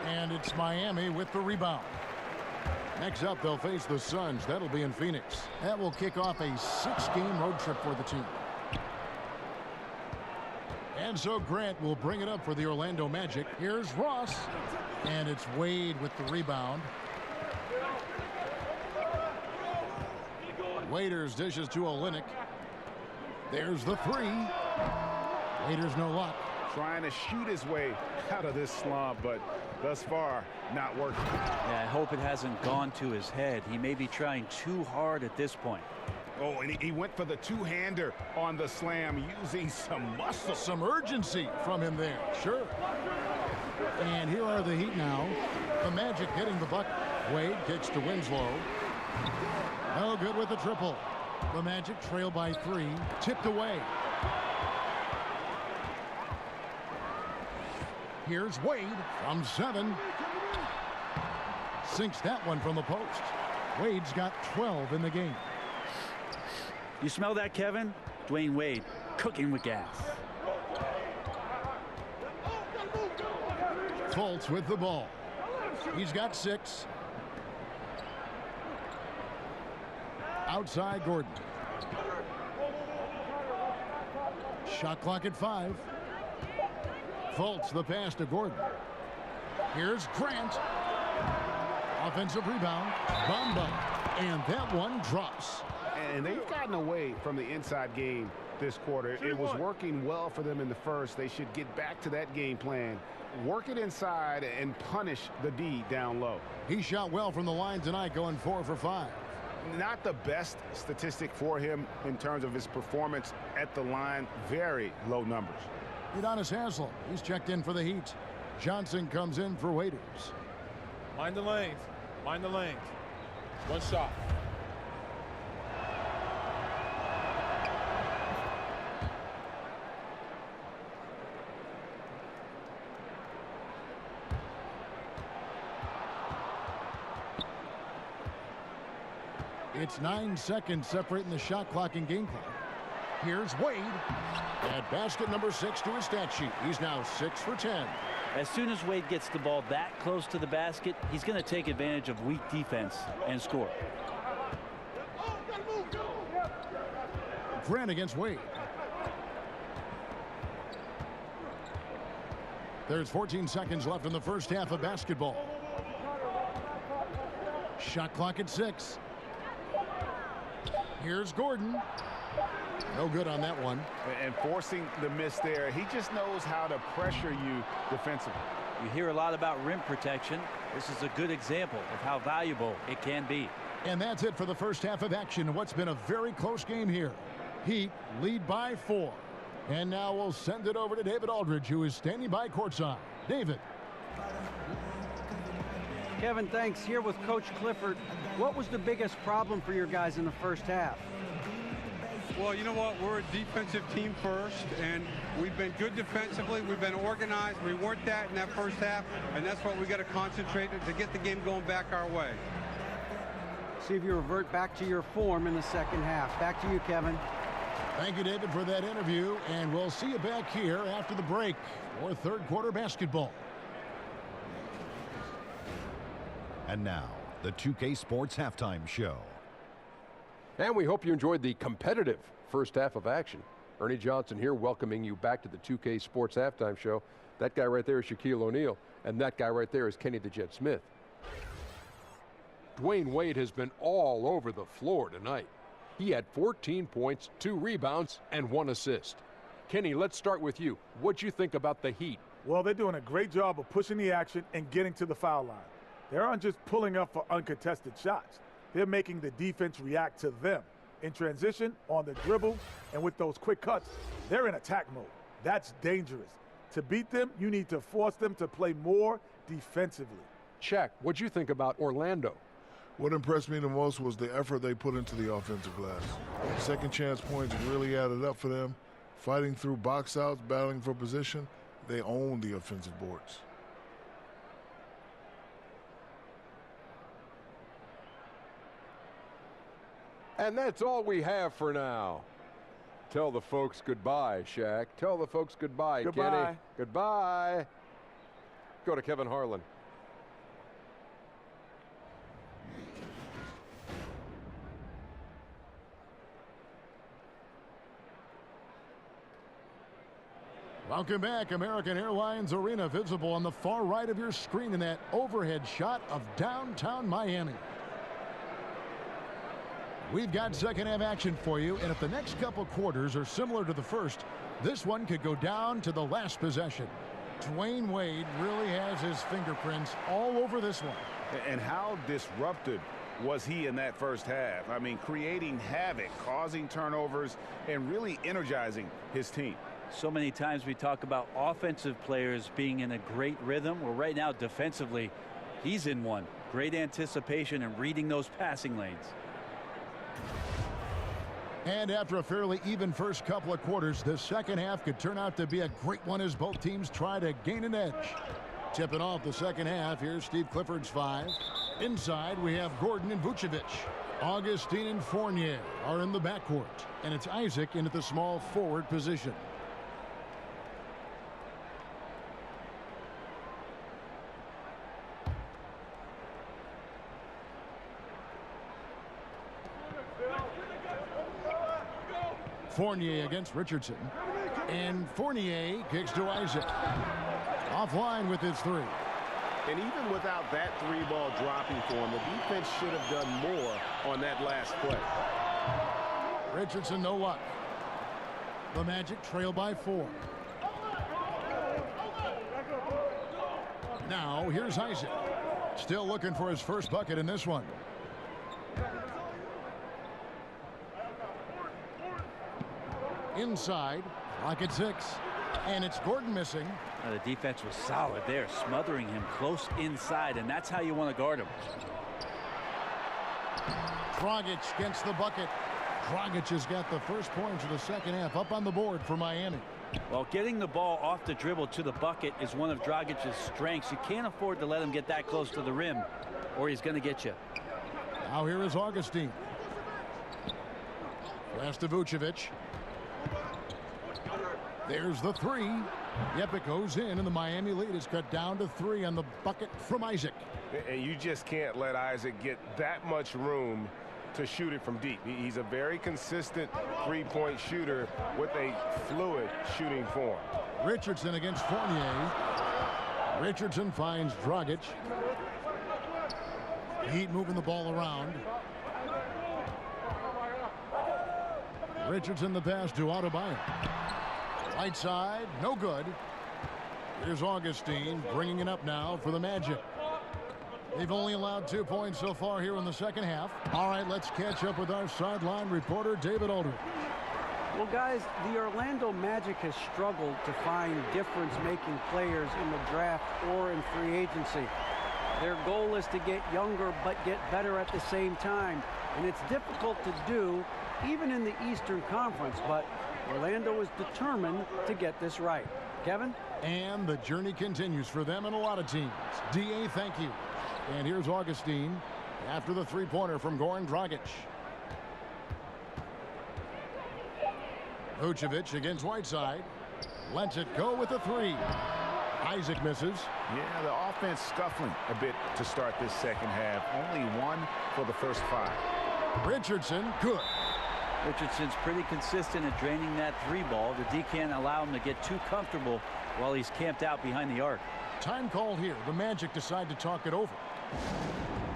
And it's Miami with the rebound. Next up, they'll face the Suns. That'll be in Phoenix. That will kick off a 6-game road trip for the team. And so Grant will bring it up for the Orlando Magic. Here's Ross. And it's Wade with the rebound. Waiters dishes to Olynyk. There's the 3. Waiters no luck. Trying to shoot his way out of this slump, but thus far, not working. Yeah, I hope it hasn't gone to his head. He may be trying too hard at this point. Oh, and he went for the two-hander on the slam, using some muscle. Some urgency from him there, sure. And here are the Heat now. The Magic hitting the bucket. Wade kicks to Winslow. No good with the triple. The Magic trail by 3. Tipped away. Here's Wade from 7. Sinks that one from the post. Wade's got 12 in the game. You smell that, Kevin? Dwayne Wade cooking with gas. Fultz with the ball. He's got 6. Outside Gordon. Shot clock at 5. Fultz the pass to Gordon. Here's Grant. Offensive rebound. Bamba. And that one drops. And they've gotten away from the inside game this quarter. It was working well for them in the first. They should get back to that game plan. Work it inside and punish the D down low. He shot well from the line tonight, going 4 for 5. Not the best statistic for him in terms of his performance at the line. Very low numbers. Udonis Haslem, he's checked in for the Heat. Johnson comes in for Waiters. Mind the lanes. Mind the lanes. One shot. It's 9 seconds separating the shot clock and game clock. Here's Wade. At basket number 6 to his stat sheet. He's now 6 for 10. As soon as Wade gets the ball that close to the basket, he's going to take advantage of weak defense and score. Grant against Wade. There's 14 seconds left in the first half of basketball. Shot clock at 6. Here's Gordon. No good on that one. And forcing the miss there. He just knows how to pressure you defensively. You hear a lot about rim protection. This is a good example of how valuable it can be. And that's it for the first half of action. What's been a very close game here. Heat lead by 4. And now we'll send it over to David Aldridge, who is standing by courtside. David. Kevin, thanks. Here with Coach Clifford. What was the biggest problem for your guys in the first half? Well, you know what? We're a defensive team first, and we've been good defensively. We've been organized. We weren't that in that first half, and that's what we got to concentrate on to get the game going back our way. See if you revert back to your form in the second half. Back to you, Kevin. Thank you, David, for that interview, and we'll see you back here after the break for third quarter basketball. And now, the 2K Sports Halftime Show. And we hope you enjoyed the competitive first half of action. Ernie Johnson here welcoming you back to the 2K Sports Halftime Show. That guy right there is Shaquille O'Neal, and that guy right there is Kenny the Jet Smith. Dwayne Wade has been all over the floor tonight. He had 14 points, 2 rebounds, and 1 assist. Kenny, let's start with you. What'd you think about the Heat? Well, they're doing a great job of pushing the action and getting to the foul line. They aren't just pulling up for uncontested shots. They're making the defense react to them. In transition, on the dribble, and with those quick cuts, they're in attack mode. That's dangerous. To beat them, you need to force them to play more defensively. Shaq, what'd you think about Orlando? What impressed me the most was the effort they put into the offensive glass. Second chance points really added up for them. Fighting through box outs, battling for position, they own the offensive boards. And that's all we have for now. Tell the folks goodbye, Shaq. Tell the folks goodbye, Goodbye. Kenny. Goodbye. Go to Kevin Harlan. Welcome back. American Airlines Arena, visible on the far right of your screen in that overhead shot of downtown Miami. We've got second half action for you, and if the next couple quarters are similar to the first, this one could go down to the last possession. Dwayne Wade really has his fingerprints all over this one. And how disruptive was he in that first half? I mean, creating havoc, causing turnovers, and really energizing his team. So many times we talk about offensive players being in a great rhythm. Well, right now, defensively, he's in one. Great anticipation and reading those passing lanes. And after a fairly even first couple of quarters, the second half could turn out to be a great one as both teams try to gain an edge. Tipping off the second half, here's Steve Clifford's 5. Inside, we have Gordon and Vucevic. Augustine and Fournier are in the backcourt, and it's Isaac into the small forward position. Fournier against Richardson. And Fournier kicks to Isaac. Offline with his 3. And even without that 3-ball dropping for him, the defense should have done more on that last play. Richardson, no luck. The Magic trail by 4. Now, here's Isaac. Still looking for his first bucket in this one. Inside, clock at 6, and it's Gordon missing. The defense was solid there, smothering him close inside, and that's how you want to guard him. Dragic gets the bucket. Dragic has got the first points of the second half up on the board for Miami. Well, getting the ball off the dribble to the bucket is one of Dragic's strengths. You can't afford to let him get that close to the rim, or he's going to get you. Now here is Augustine. Pass to Vucevic. There's the 3. Yep, it goes in, and the Miami lead is cut down to 3 on the bucket from Isaac. And you just can't let Isaac get that much room to shoot it from deep. He's a very consistent three-point shooter with a fluid shooting form. Richardson against Fournier. Richardson finds Dragic. Heat moving the ball around. Richardson the pass to Adebayo. Right side, no good. Here's Augustine bringing it up now for the Magic. They've only allowed 2 points so far here in the second half. All right, let's catch up with our sideline reporter, David Aldridge. Well, guys, the Orlando Magic has struggled to find difference-making players in the draft or in free agency. Their goal is to get younger but get better at the same time, and it's difficult to do even in the Eastern Conference, but Orlando is determined to get this right. Kevin? And the journey continues for them and a lot of teams. D.A., thank you. And here's Augustine after the three-pointer from Goran Dragic. Vucevic against Whiteside. Lets it go with the 3. Isaac misses. Yeah, the offense scuffling a bit to start this second half. Only 1 for the first 5. Richardson, good. Richardson's pretty consistent at draining that 3-ball. The D can't allow him to get too comfortable while he's camped out behind the arc. Time called here. The Magic decide to talk it over.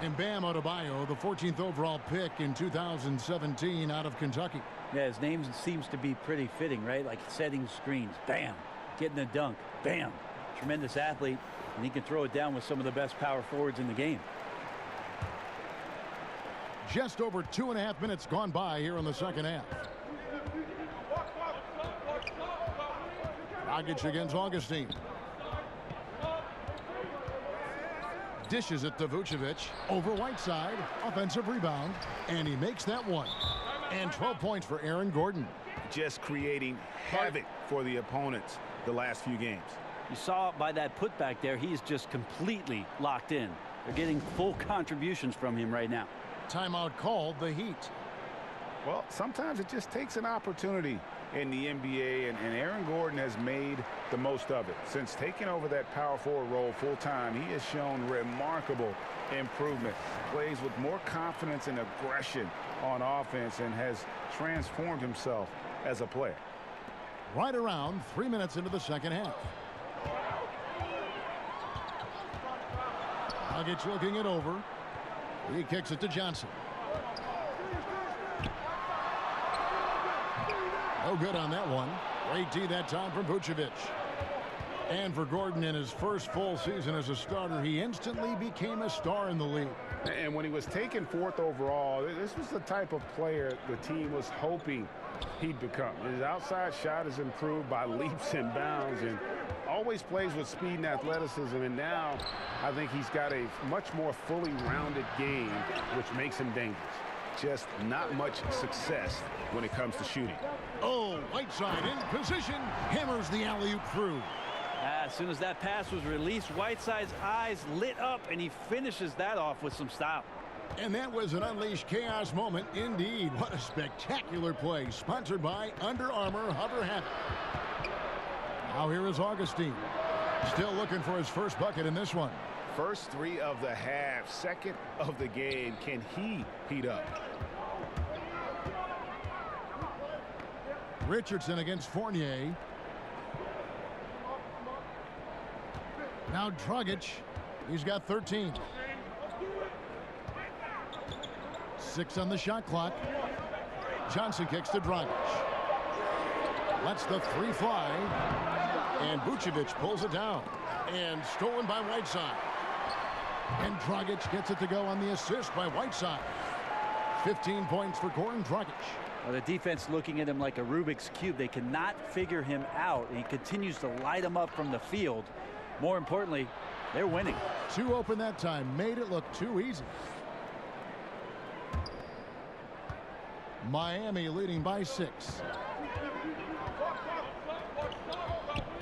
And Bam Adebayo, the 14th overall pick in 2017 out of Kentucky. Yeah, his name seems to be pretty fitting, right? Like setting screens. Bam. Getting a dunk. Bam. Tremendous athlete, and he can throw it down with some of the best power forwards in the game. Just over 2.5 minutes gone by here in the second half. Dragic against Augustine. Dishes it to Vucevic. Over Whiteside. Offensive rebound. And he makes that one. And 12 points for Aaron Gordon. Just creating havoc for the opponents the last few games. You saw it by that putback there. He's just completely locked in. They're getting full contributions from him right now. Timeout called, the Heat. Well, sometimes it just takes an opportunity in the NBA, and Aaron Gordon has made the most of it. Since taking over that power forward role full time, he has shown remarkable improvement. Plays with more confidence and aggression on offense and has transformed himself as a player. Right around 3 minutes into the second half. Dragic looking it over. He kicks it to Johnson. No good on that one. Great D that time from Vucevic. And for Gordon, in his first full season as a starter, he instantly became a star in the league. And when he was taken 4th overall, this was the type of player the team was hoping he'd become. His outside shot has improved by leaps and bounds and always plays with speed and athleticism. And now I think he's got a much more fully rounded game, which makes him dangerous. Just not much success when it comes to shooting. Oh, Whiteside in position, hammers the alley-oop through. As soon as that pass was released, Whiteside's eyes lit up, and he finishes that off with some style. And that was an unleashed chaos moment indeed. What a spectacular play, sponsored by Under Armour Hover Habit. Now here is Augustine, still looking for his first bucket in this one. First 3 of the half, second of the game. Can he heat up? Richardson against Fournier. Now Dragic. He's got 13. 6 on the shot clock. Johnson kicks to Dragic. Lets the 3 fly. And Vucevic pulls it down. And stolen by Whiteside. And Dragic gets it to go on the assist by Whiteside. 15 points for Goran Dragic. Well, the defense looking at him like a Rubik's Cube. They cannot figure him out. He continues to light him up from the field. More importantly, they're winning. 2 open that time. Made it look too easy. Miami leading by 6.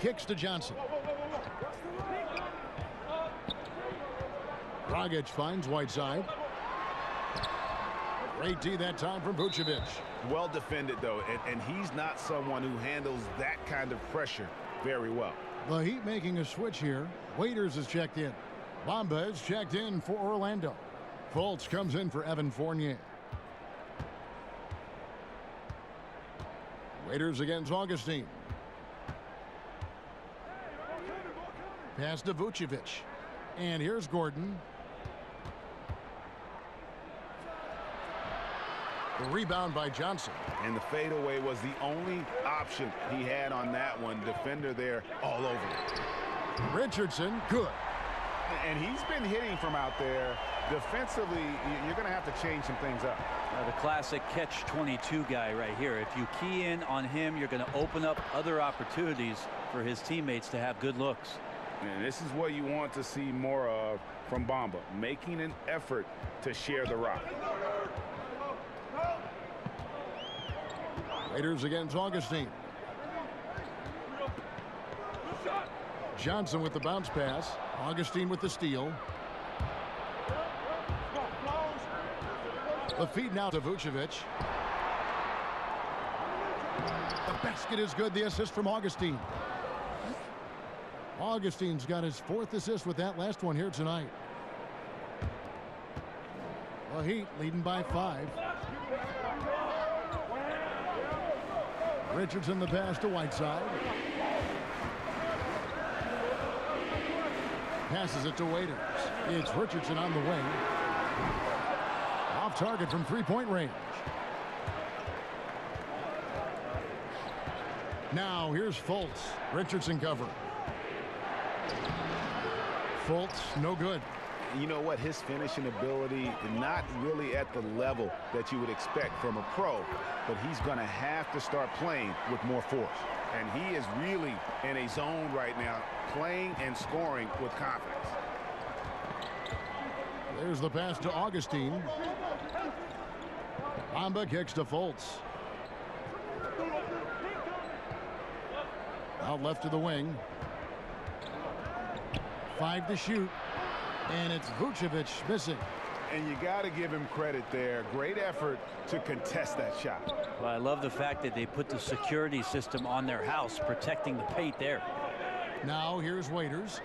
Kicks to Johnson. Dragic finds Whiteside. Great D that time from Vucevic. Well defended, though, and he's not someone who handles that kind of pressure very well. The Heat making a switch here. Waiters is checked in. Bamba is checked in for Orlando. Fultz comes in for Evan Fournier. Waiters against Augustine. Pass to Vucevic. And here's Gordon. The rebound by Johnson. And the fadeaway was the only option he had on that one. Defender there all over it. Richardson, good. And he's been hitting from out there. Defensively, you're going to have to change some things up. The classic catch-22 guy right here. If you key in on him, you're going to open up other opportunities for his teammates to have good looks. And this is what you want to see more of from Bamba, making an effort to share the rock. Raiders against Augustine. Johnson with the bounce pass. Augustine with the steal. The feed now to Vucevic. The basket is good. The assist from Augustine. Augustine's got his 4th assist with that last one here tonight. The Heat leading by 5. Richardson the pass to Whiteside. Passes it to Waiters. It's Richardson on the wing. Off target from 3-point range. Now here's Fultz. Richardson cover. Fultz, no good. And you know what? His finishing ability, not really at the level that you would expect from a pro, but he's going to have to start playing with more force. And he is really in a zone right now, playing and scoring with confidence. There's the pass to Augustine. Bamba kicks to Fultz. Out left to the wing. 5 to shoot. And it's Vucevic missing. And you got to give him credit there. Great effort to contest that shot. Well, I love the fact that they put the security system on their house, protecting the paint there. Now here's Waiters.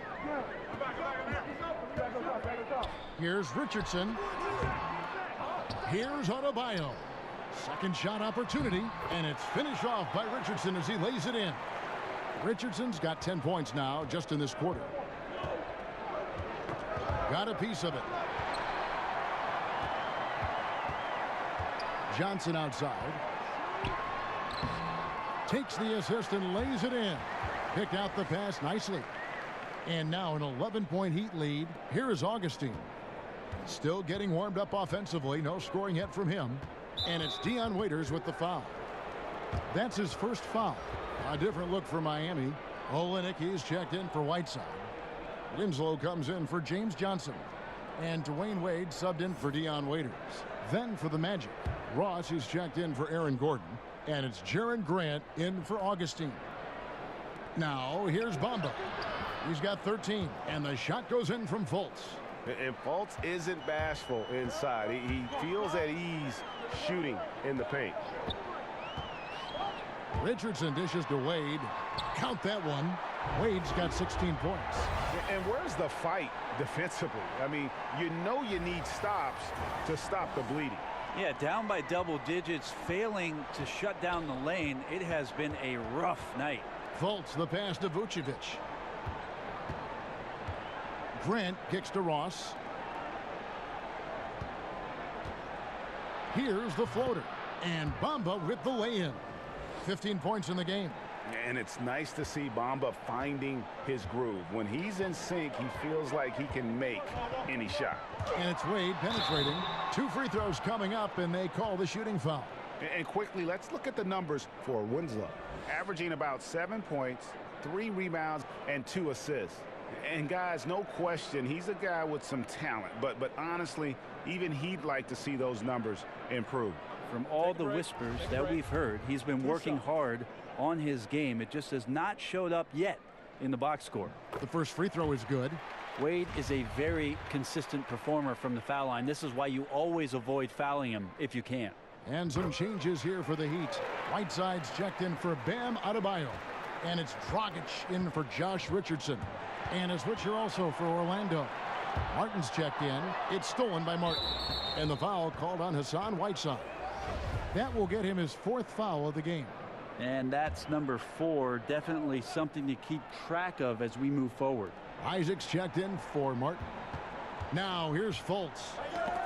Here's Richardson. Here's Adebayo. Second shot opportunity, and it's finished off by Richardson as he lays it in. Richardson's got 10 points now just in this quarter. Got a piece of it. Johnson outside. Takes the assist and lays it in. Picked out the pass nicely. And now an 11-point Heat lead. Here is Augustine. Still getting warmed up offensively. No scoring yet from him. And it's Dion Waiters with the foul. That's his first foul. A different look for Miami. Olynyk, he's checked in for Whiteside. Winslow comes in for James Johnson. And Dwayne Wade subbed in for Dion Waiters. Then for the Magic, Ross is checked in for Aaron Gordon. And it's Jaren Grant in for Augustine. Now here's Bamba. He's got 13. And the shot goes in from Fultz. And Fultz isn't bashful inside. He feels at ease shooting in the paint. Richardson dishes to Wade. Count that one. Wade's got 16 points. And where's the fight defensively? I mean, you know you need stops to stop the bleeding. Yeah, down by double digits, failing to shut down the lane. It has been a rough night. Fultz, the pass to Vucevic. Grant kicks to Ross. Here's the floater. And Bamba with the lay-in. 15 points in the game. And it's nice to see Bamba finding his groove. When he's in sync, he feels like he can make any shot. And it's Wade penetrating. 2 free throws coming up, and they call the shooting foul. And quickly, let's look at the numbers for Winslow. Averaging about 7 points, 3 rebounds, and 2 assists. And guys, no question, he's a guy with some talent. But honestly, even he'd like to see those numbers improve. From all the whispers that we've heard, he's been working hard on his game. It just has not showed up yet in the box score. The first free throw is good. Wade is a very consistent performer from the foul line. This is why you always avoid fouling him if you can. And some changes here for the Heat. Whiteside's checked in for Bam Adebayo. And it's Dragic in for Josh Richardson. And a switcher also for Orlando. Martin's checked in. It's stolen by Martin. And the foul called on Hassan Whiteside. That will get him his 4th foul of the game. And that's number 4. Definitely something to keep track of as we move forward. Isaac's checked in for Martin. Now here's Fultz.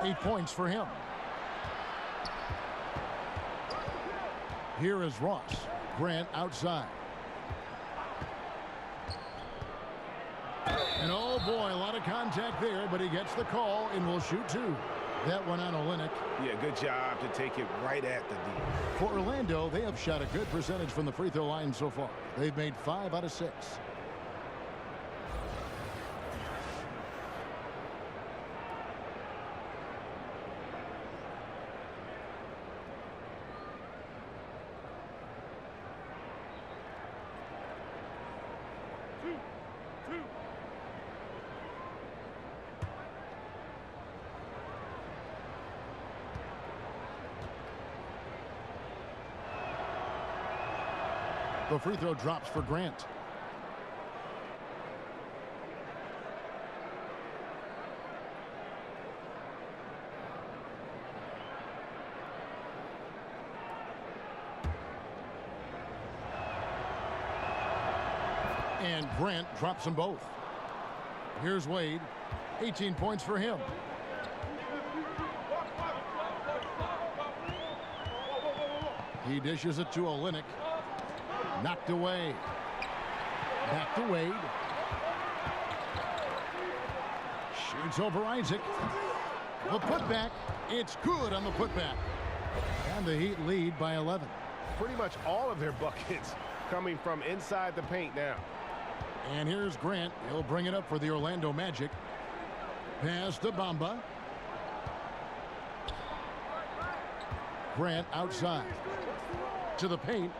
8 points for him. Here is Ross. Grant outside. And oh boy, a lot of contact there, but he gets the call and will shoot 2. That one on Olynyk. Yeah, good job to take it right at the D. For Orlando, they have shot a good percentage from the free throw line so far. They've made 5 out of 6. The free throw drops for Grant. And Grant drops them both. Here's Wade. 18 points for him. He dishes it to Olynyk. Knocked away. Back to Wade. It's over Isaac. The putback. It's good on the putback. And the Heat lead by 11. Pretty much all of their buckets coming from inside the paint now. And here's Grant. He'll bring it up for the Orlando Magic. Pass to Bamba. Grant outside. To the paint.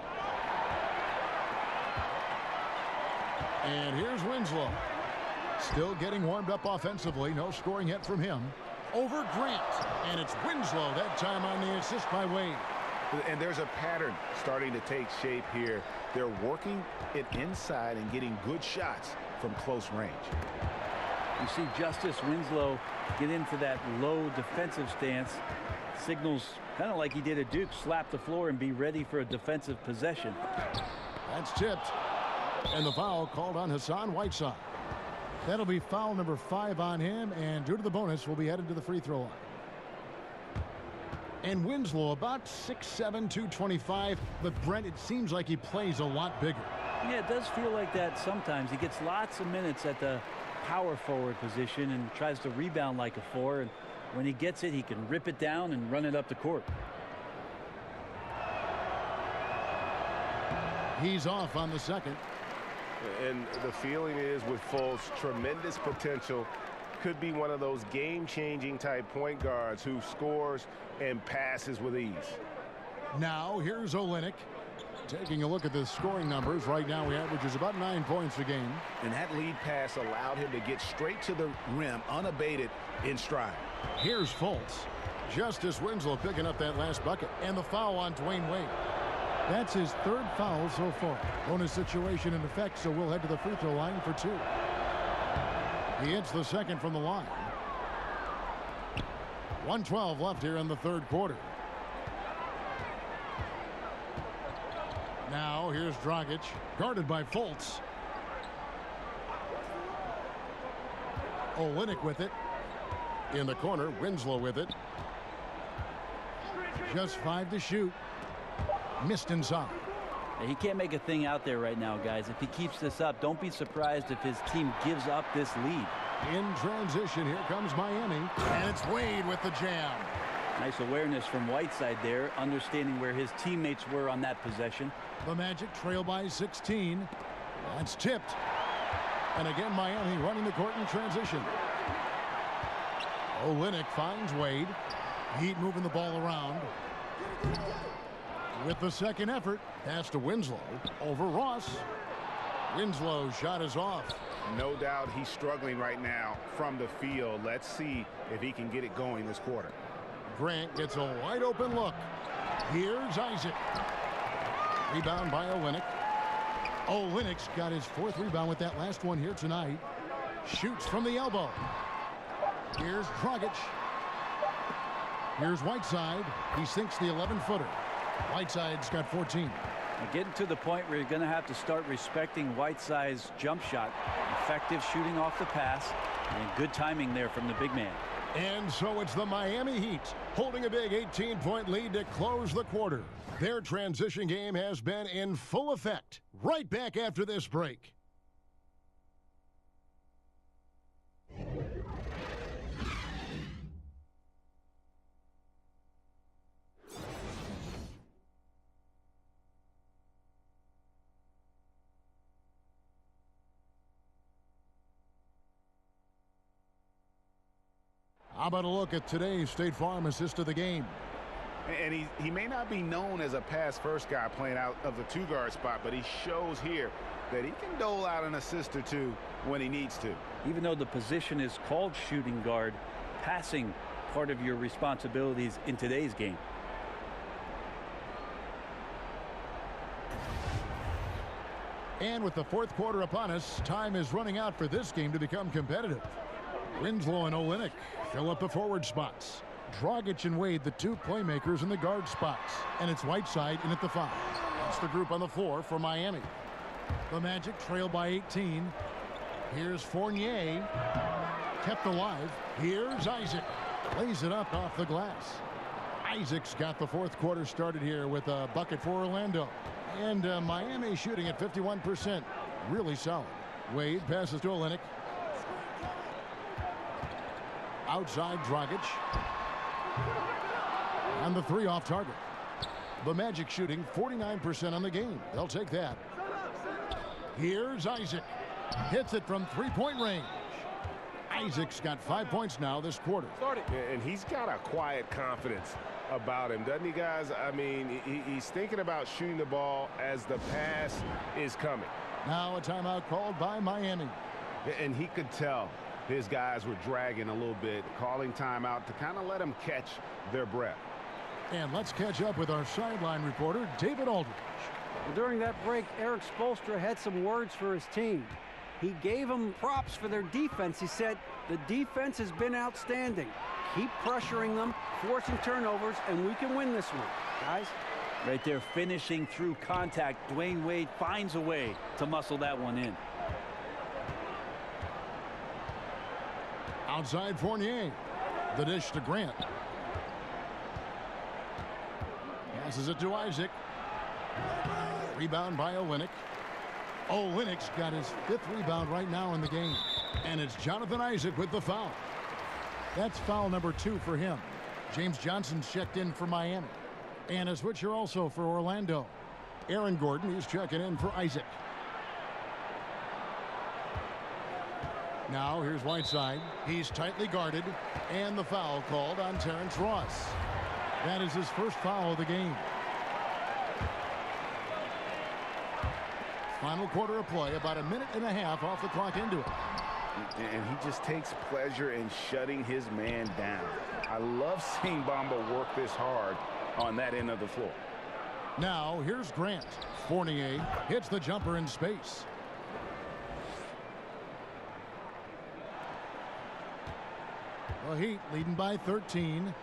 And here's Winslow. Still getting warmed up offensively. No scoring yet from him. Over Grant. And it's Winslow that time on the assist by Wade. And there's a pattern starting to take shape here. They're working it inside and getting good shots from close range. You see Justice Winslow get into that low defensive stance. Signals kind of like he did at Duke, slap the floor and be ready for a defensive possession. That's tipped. And the foul called on Hassan Whiteside. That'll be foul number 5 on him, and due to the bonus, will be headed to the free throw line. And Winslow about 6'7", 225, but Brent, it seems like he plays a lot bigger. Yeah, it does feel like that sometimes. He gets lots of minutes at the power forward position and tries to rebound like a 4, and when he gets it, he can rip it down and run it up the court. He's off on the second. And the feeling is with Fultz, tremendous potential. Could be one of those game-changing type point guards who scores and passes with ease. Now here's Olynyk. Taking a look at the scoring numbers, right now he averages about 9 points a game. And that lead pass allowed him to get straight to the rim unabated in stride. Here's Fultz. Justice Winslow picking up that last bucket. And the foul on Dwayne Wade. That's his 3rd foul so far. Bonus situation in effect, so we'll head to the free throw line for 2. He hits the second from the line. 1:12 left here in the 3rd quarter. Now here's Dragic, guarded by Fultz. Olynyk with it. In the corner, Winslow with it. Just 5 to shoot. Missed inside. He can't make a thing out there right now, guys. If he keeps this up, don't be surprised if his team gives up this lead. In transition, here comes Miami. And it's Wade with the jam. Nice awareness from Whiteside there, understanding where his teammates were on that possession. The Magic trail by 16. That's tipped. And again, Miami running the court in transition. Olynyk finds Wade. Heat moving the ball around. With the second effort, pass to Winslow. Over Ross. Winslow's shot is off. No doubt he's struggling right now from the field. Let's see if he can get it going this quarter. Grant gets a wide open look. Here's Isaac. Rebound by Olynyk. Olynyk's got his 4th rebound with that last one here tonight. Shoots from the elbow. Here's Dragic. Here's Whiteside. He sinks the 11-footer. Whiteside's got 14. We're getting to the point where you're going to have to start respecting Whiteside's jump shot. Effective shooting off the pass and good timing there from the big man. And so it's the Miami Heat holding a big 18-point lead to close the quarter. Their transition game has been in full effect. Right back after this break. How about a look at today's State Farm assist of the game? And he may not be known as a pass-first guy playing out of the 2-guard spot, but he shows here that he can dole out an assist or 2 when he needs to. Even though the position is called shooting guard, passing part of your responsibilities in today's game. And with the 4th quarter upon us, time is running out for this game to become competitive. Winslow and Olynyk fill up the forward spots. Dragic and Wade, the 2 playmakers in the guard spots. And it's Whiteside in at the 5. That's the group on the floor for Miami. The Magic trail by 18. Here's Fournier. Kept alive. Here's Isaac. Lays it up off the glass. Isaac's got the 4th quarter started here with a bucket for Orlando. And Miami shooting at 51%. Really solid. Wade passes to Olynyk. Outside Dragic. And the three off target. The Magic shooting 49% on the game. They'll take that. Here's Isaac. Hits it from three-point range. Isaac's got 5 points now this quarter. And he's got a quiet confidence about him, doesn't he, guys? I mean, he's thinking about shooting the ball as the pass is coming. Now a timeout called by Miami. And he could tell his guys were dragging a little bit, calling timeout to kind of let them catch their breath. And let's catch up with our sideline reporter, David Aldridge. During that break, Eric Spoelstra had some words for his team. He gave them props for their defense. He said, the defense has been outstanding. Keep pressuring them, forcing turnovers, and we can win this one, guys. Right there, finishing through contact. Dwayne Wade finds a way to muscle that one in. Outside Fournier. The dish to Grant. Passes it to Isaac. Rebound by Olynyk. Olynyk's got his 5th rebound right now in the game. And it's Jonathan Isaac with the foul. That's foul number 2 for him. James Johnson's checked in for Miami. And a switcher also for Orlando. Aaron Gordon is checking in for Isaac. Now here's Whiteside. He's tightly guarded. And the foul called on Terrence Ross. That is his first foul of the game. Final quarter of play, about a minute and a half off the clock into it. And he just takes pleasure in shutting his man down. I love seeing Bamba work this hard on that end of the floor. Now here's Grant. Fournier hits the jumper in space. The Heat leading by 13.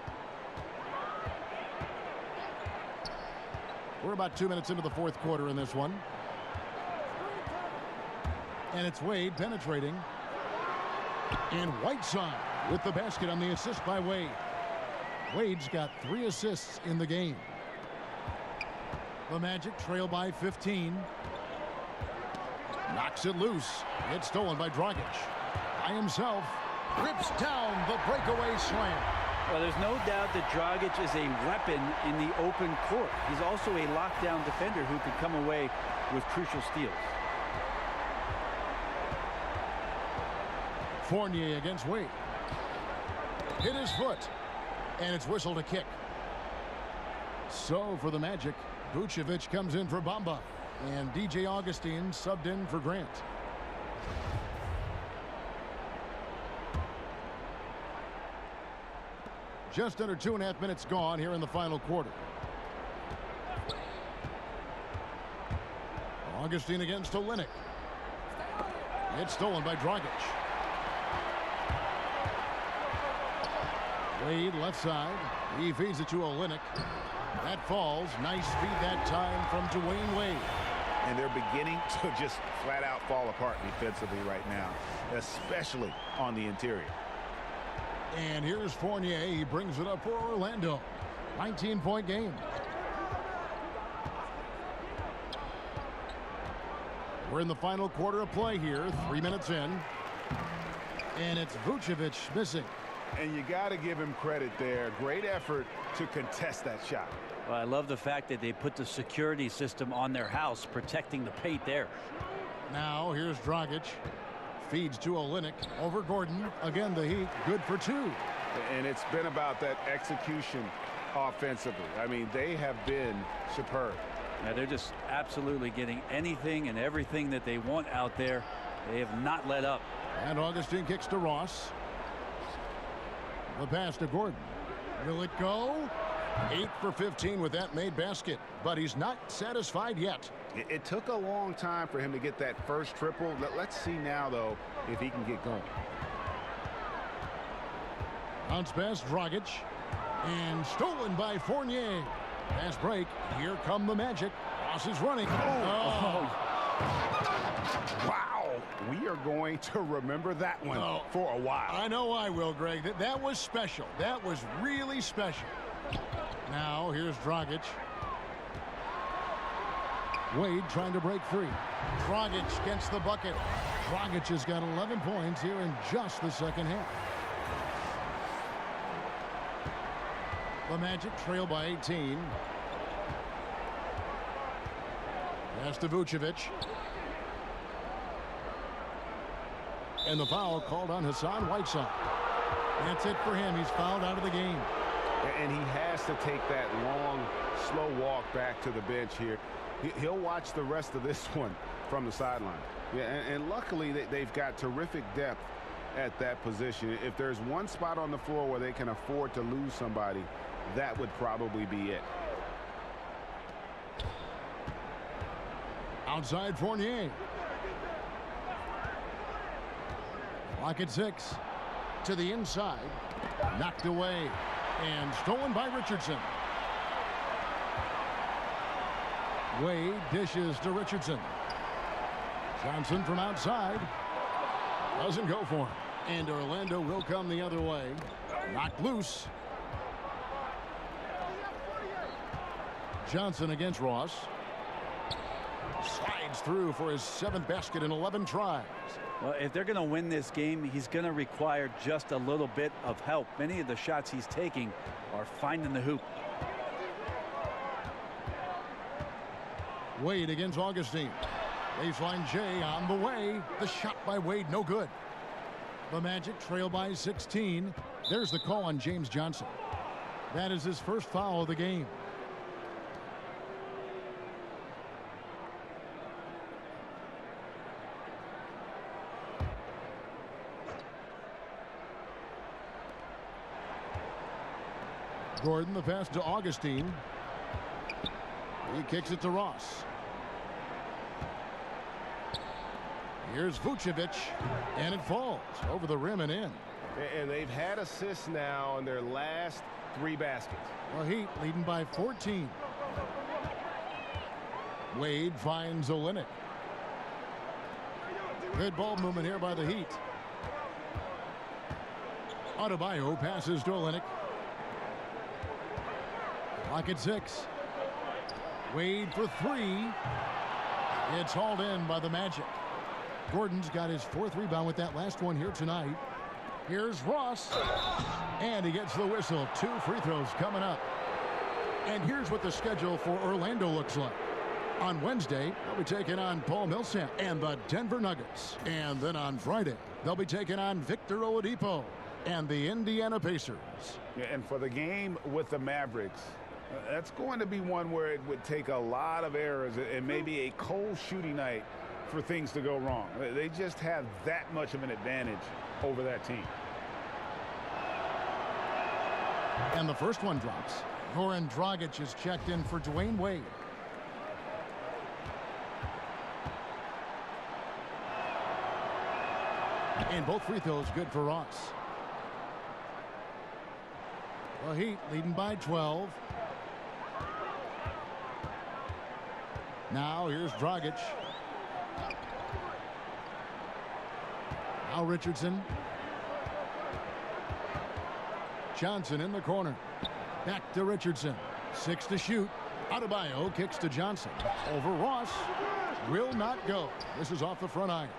We're about 2 minutes into the fourth quarter in this one. And it's Wade penetrating. And Whiteside with the basket on the assist by Wade. Wade's got 3 assists in the game. The Magic trail by 15. Knocks it loose. It's stolen by Dragic. By himself. Rips down the breakaway slam. Well, there's no doubt that Dragic is a weapon in the open court. He's also a lockdown defender who could come away with crucial steals. Fournier against Wade. Hit his foot. And it's whistled a kick. So for the Magic, Vucevic comes in for Bamba. And DJ Augustine subbed in for Grant. Just under 2.5 minutes gone here in the final quarter. Augustine against Olynyk. It's stolen by Dragic. Wade left side. He feeds it to Olynyk. That falls. Nice feed that time from Dwayne Wade. And they're beginning to just flat out fall apart defensively right now, especially on the interior. And here's Fournier. He brings it up for Orlando. 19-point game. We're in the final quarter of play here. 3 minutes in. And it's Vucevic missing. And you got to give him credit there. Great effort to contest that shot. Well, I love the fact that they put the security system on their house, protecting the paint there. Now here's Dragic. Feeds to Olynyk over Gordon. Again, the Heat good for 2. And it's been about that execution offensively. I mean, they have been superb. Now they're just absolutely getting anything and everything that they want out there. They have not let up. And Augustine kicks to Ross. The pass to Gordon. Will it go? 8 for 15 with that made basket, but he's not satisfied yet. It took a long time for him to get that first triple. Let's see now, though, if he can get going. Bounce pass, Dragic. And stolen by Fournier. Pass break. Here come the Magic. Ross is running. Wow. We are going to remember that one for a while. I know I will, Greg. That was special. That was really special. Now, here's Dragic. Wade trying to break free. Dragic gets the bucket. Dragic has got 11 points here in just the second half. The Magic trail by 18. Pass to Vucevic. And the foul called on Hassan Whiteside. That's it for him. He's fouled out of the game. And he has to take that long, slow walk back to the bench here. He'll watch the rest of this one from the sideline. Yeah, and luckily they've got terrific depth at that position. If there's one spot on the floor where they can afford to lose somebody, that would probably be it. Outside Fournier. Clock at 6. To the inside. Knocked away. And stolen by Richardson. Wade dishes to Richardson. Johnson from outside. Doesn't go for him. And Orlando will come the other way. Knocked loose. Johnson against Ross. Slides through for his 7th basket in 11 tries. Well, if they're going to win this game, he's going to require just a little bit of help. Many of the shots he's taking are finding the hoop. Wade against Augustine. Baseline J on the way. The shot by Wade, no good. The Magic trail by 16. There's the call on James Johnson. That is his first foul of the game. Gordon, the pass to Augustine. He kicks it to Ross. Here's Vucevic, and it falls over the rim and in. And they've had assists now in their last 3 baskets. The Heat leading by 14. Wade finds Olynyk. Good ball movement here by the Heat. Adebayo passes to Olynyk. Clock at 6. Wade for 3. It's hauled in by the Magic. Gordon's got his 4th rebound with that last one here tonight. Here's Ross. And he gets the whistle. 2 free throws coming up. And here's what the schedule for Orlando looks like. On Wednesday, they'll be taking on Paul Millsap and the Denver Nuggets. And then on Friday, they'll be taking on Victor Oladipo and the Indiana Pacers. Yeah, and for the game with the Mavericks, that's going to be one where it would take a lot of errors and maybe a cold shooting night for things to go wrong. They just have that much of an advantage over that team. And the first one drops. Goran Dragic is checked in for Dwayne Wade. And both free throws good for Ross. The Heat leading by 12. Now here's Dragic. Now Richardson. Johnson in the corner. Back to Richardson. 6 to shoot. Adebayo kicks to Johnson. Over Ross. Will not go. This is off the front iron.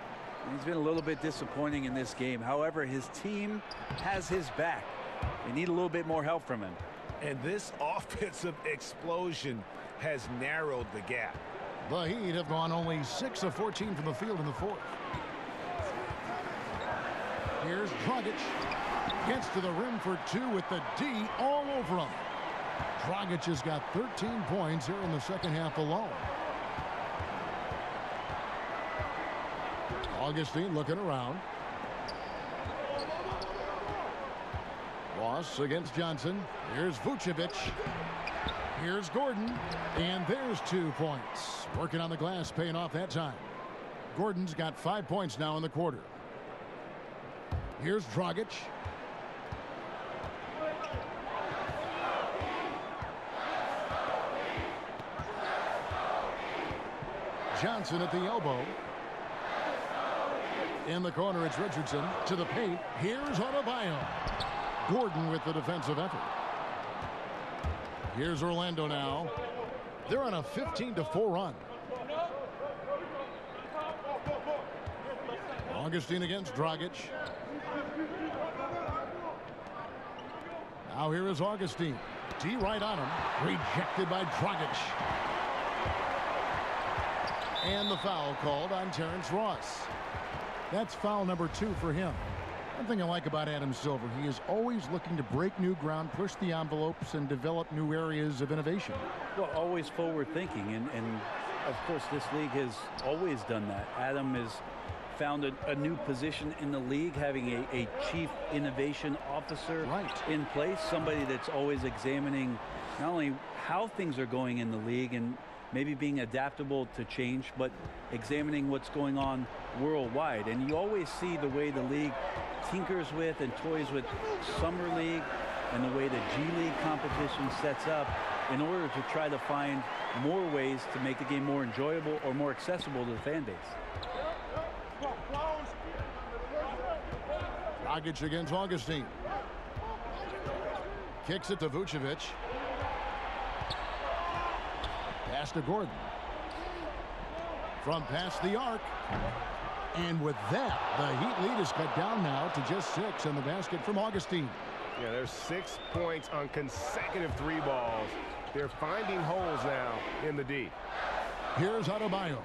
He's been a little bit disappointing in this game. However, his team has his back. They need a little bit more help from him. And this offensive explosion has narrowed the gap. The Heat have gone only 6 of 14 from the field in the 4th. Here's Dragic. Gets to the rim for 2 with the D all over him. Dragic has got 13 points here in the second half alone. Augustine looking around. Ross against Johnson. Here's Vucevic. Here's Gordon. And there's 2 points. Working on the glass, paying off that time. Gordon's got 5 points now in the quarter. Here's Dragic. Johnson at the elbow. In the corner, it's Richardson to the paint. Here's Adebayo. Gordon with the defensive effort. Here's Orlando now. They're on a 15-4 run. Augustine against Dragic. Now here is Augustine. D right on him. Rejected by Dragic. And the foul called on Terrence Ross. That's foul number 2 for him. One thing I like about Adam Silver, he is always looking to break new ground, push the envelopes, and develop new areas of innovation. Well, always forward thinking, and of course this league has always done that. Adam has found a new position in the league, having a chief innovation officer in place, somebody that's always examining not only how things are going in the league and maybe being adaptable to change, but examining what's going on worldwide. And you always see the way the league tinkers with and toys with Summer League and the way the G League competition sets up in order to try to find more ways to make the game more enjoyable or more accessible to the fan base. Dragic against Augustine. Kicks it to Vucevic. Pass to Gordon. From past the arc. And with that, the Heat lead is cut down now to just 6 in the basket from Augustine. Yeah, there's 6 points on consecutive 3 balls. They're finding holes now in the D. Here's Adebayo.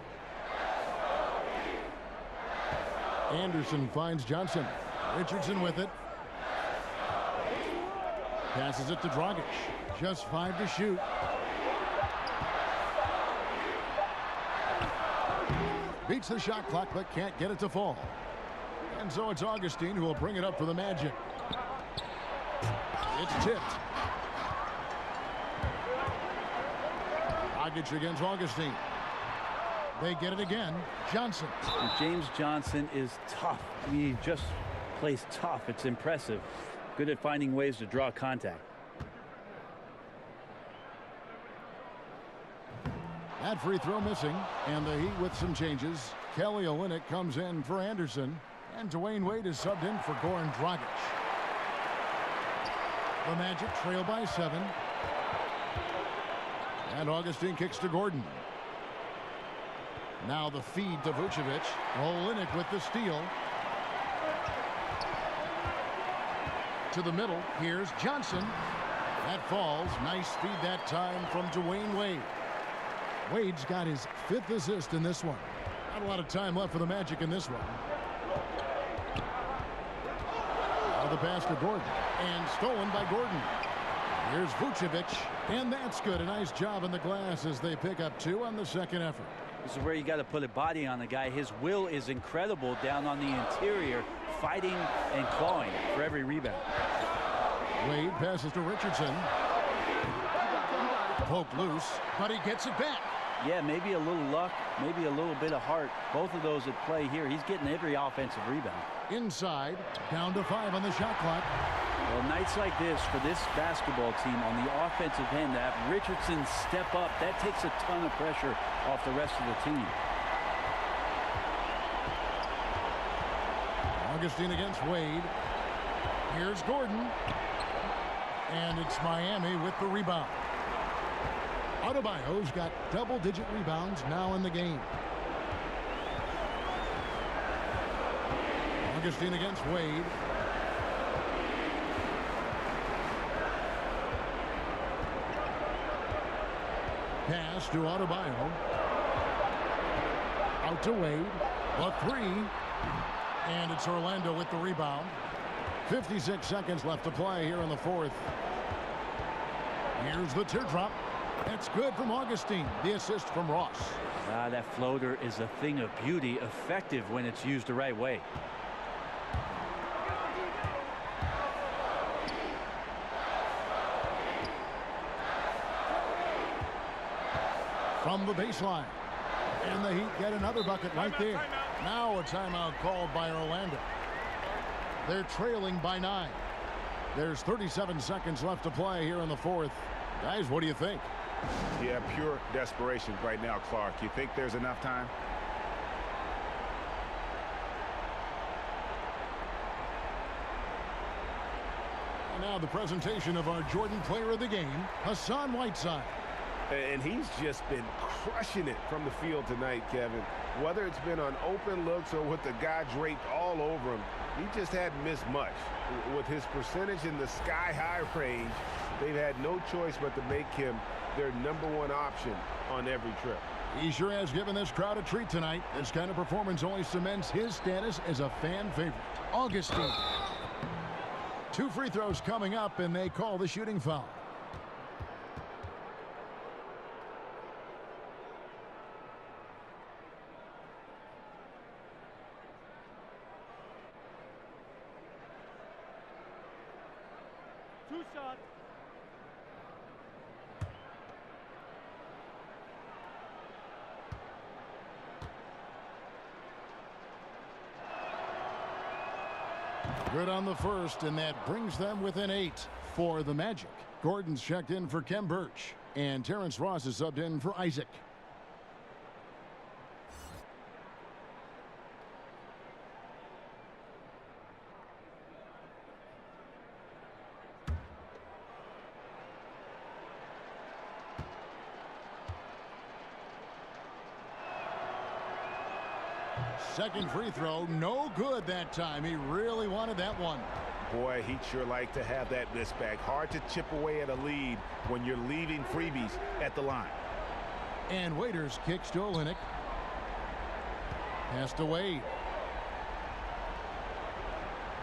Anderson finds Johnson. Richardson with it. Passes it to Dragic. Just 5 to shoot. Beats the shot clock, but can't get it to fall. And so it's Augustine who will bring it up for the Magic. It's tipped. Dragic against Augustine. They get it again. Johnson. And James Johnson is tough. I mean, he just plays tough. It's impressive. Good at finding ways to draw contact. That free throw missing, and the Heat with some changes. Kelly Olynyk comes in for Anderson, and Dwayne Wade is subbed in for Goran Dragic. The Magic trail by 7. And Augustine kicks to Gordon. Now the feed to Vucevic. Olynyk with the steal. To the middle. Here's Johnson. That falls. Nice speed that time from Dwayne Wade. Wade's got his 5th assist in this one. Not a lot of time left for the Magic in this one. Now the pass to Gordon. And stolen by Gordon. Here's Vucevic. And that's good. A nice job in the glass as they pick up 2 on the second effort. This is where you got to put a body on the guy. His will is incredible down on the interior, fighting and clawing for every rebound. Wade passes to Richardson. Poked loose, but he gets it back. Yeah, maybe a little luck, maybe a little bit of heart. Both of those at play here. He's getting every offensive rebound. Inside, down to 5 on the shot clock. Well, nights like this for this basketball team on the offensive end, to have Richardson step up, that takes a ton of pressure off the rest of the team. Augustine against Wade. Here's Gordon. And it's Miami with the rebound. Adebayo's got double-digit rebounds now in the game. Augustine against Wade. Pass to Adebayo. Out to Wade. A 3. And it's Orlando with the rebound. 56 seconds left to play here in the 4th. Here's the teardrop. That's good from Augustine. The assist from Ross. That floater is a thing of beauty, effective when it's used the right way. From the baseline. And the Heat get another bucket right there. Now a timeout called by Orlando. They're trailing by 9. There's 37 seconds left to play here in the 4th. Guys, what do you think? Yeah, pure desperation right now, Clark. You think there's enough time? And now the presentation of our Jordan Player of the Game, Hassan Whiteside. And he's just been crushing it from the field tonight, Kevin. Whether it's been on open looks or with the guy draped all over him, he just hadn't missed much. With his percentage in the sky-high range, they've had no choice but to make him their #1 option on every trip. He sure has given this crowd a treat tonight. This kind of performance only cements his status as a fan favorite. Augustine. 2 free throws coming up, and they call the shooting foul. Two shots. Good on the first, and that brings them within 8 for the Magic. Gordon's checked in for Kem Birch, and Terrence Ross is subbed in for Isaac. Second free throw, no good that time. He really wanted that one. Boy, he'd sure like to have that miss back. Hard to chip away at a lead when you're leaving freebies at the line. And Waiters kicks to Olynyk. Pass to Wade.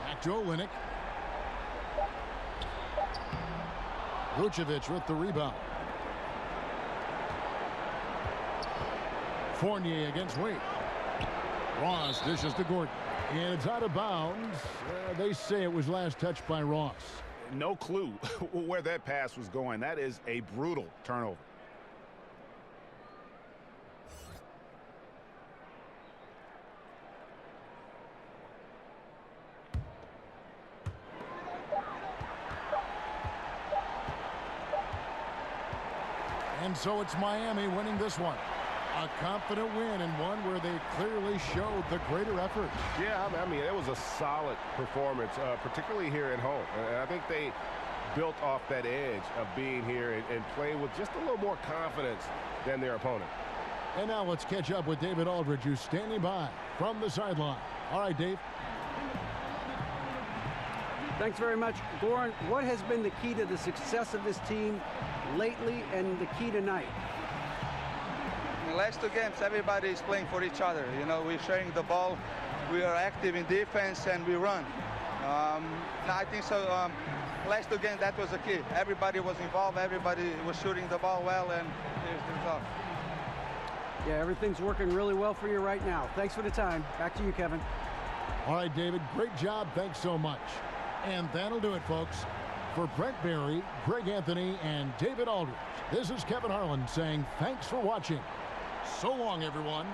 Back to Olynyk. Vucevic with the rebound. Fournier against Wade. Ross dishes to Gordon. And it's out of bounds. They say it was last touched by Ross. No clue where that pass was going. That is a brutal turnover. And so it's Miami winning this one. A confident win, and one where they clearly showed the greater effort. Yeah, I mean, it was a solid performance, particularly here at home. And I think they built off that edge of being here and playing with just a little more confidence than their opponent. And now let's catch up with David Aldridge, who's standing by from the sideline. All right, Dave. Thanks very much. Goran, what has been the key to the success of this team lately and the key tonight? In the last 2 games, everybody is playing for each other. You know, we're sharing the ball, we are active in defense, and we run. I think so. Last 2 games, that was the key. Everybody was involved, everybody was shooting the ball well, and here's the result. Yeah, everything's working really well for you right now. Thanks for the time. Back to you, Kevin. All right, David, great job. Thanks so much. And that'll do it, folks. For Brent Barry, Greg Anthony, and David Aldridge, this is Kevin Harlan saying thanks for watching. So long, everyone.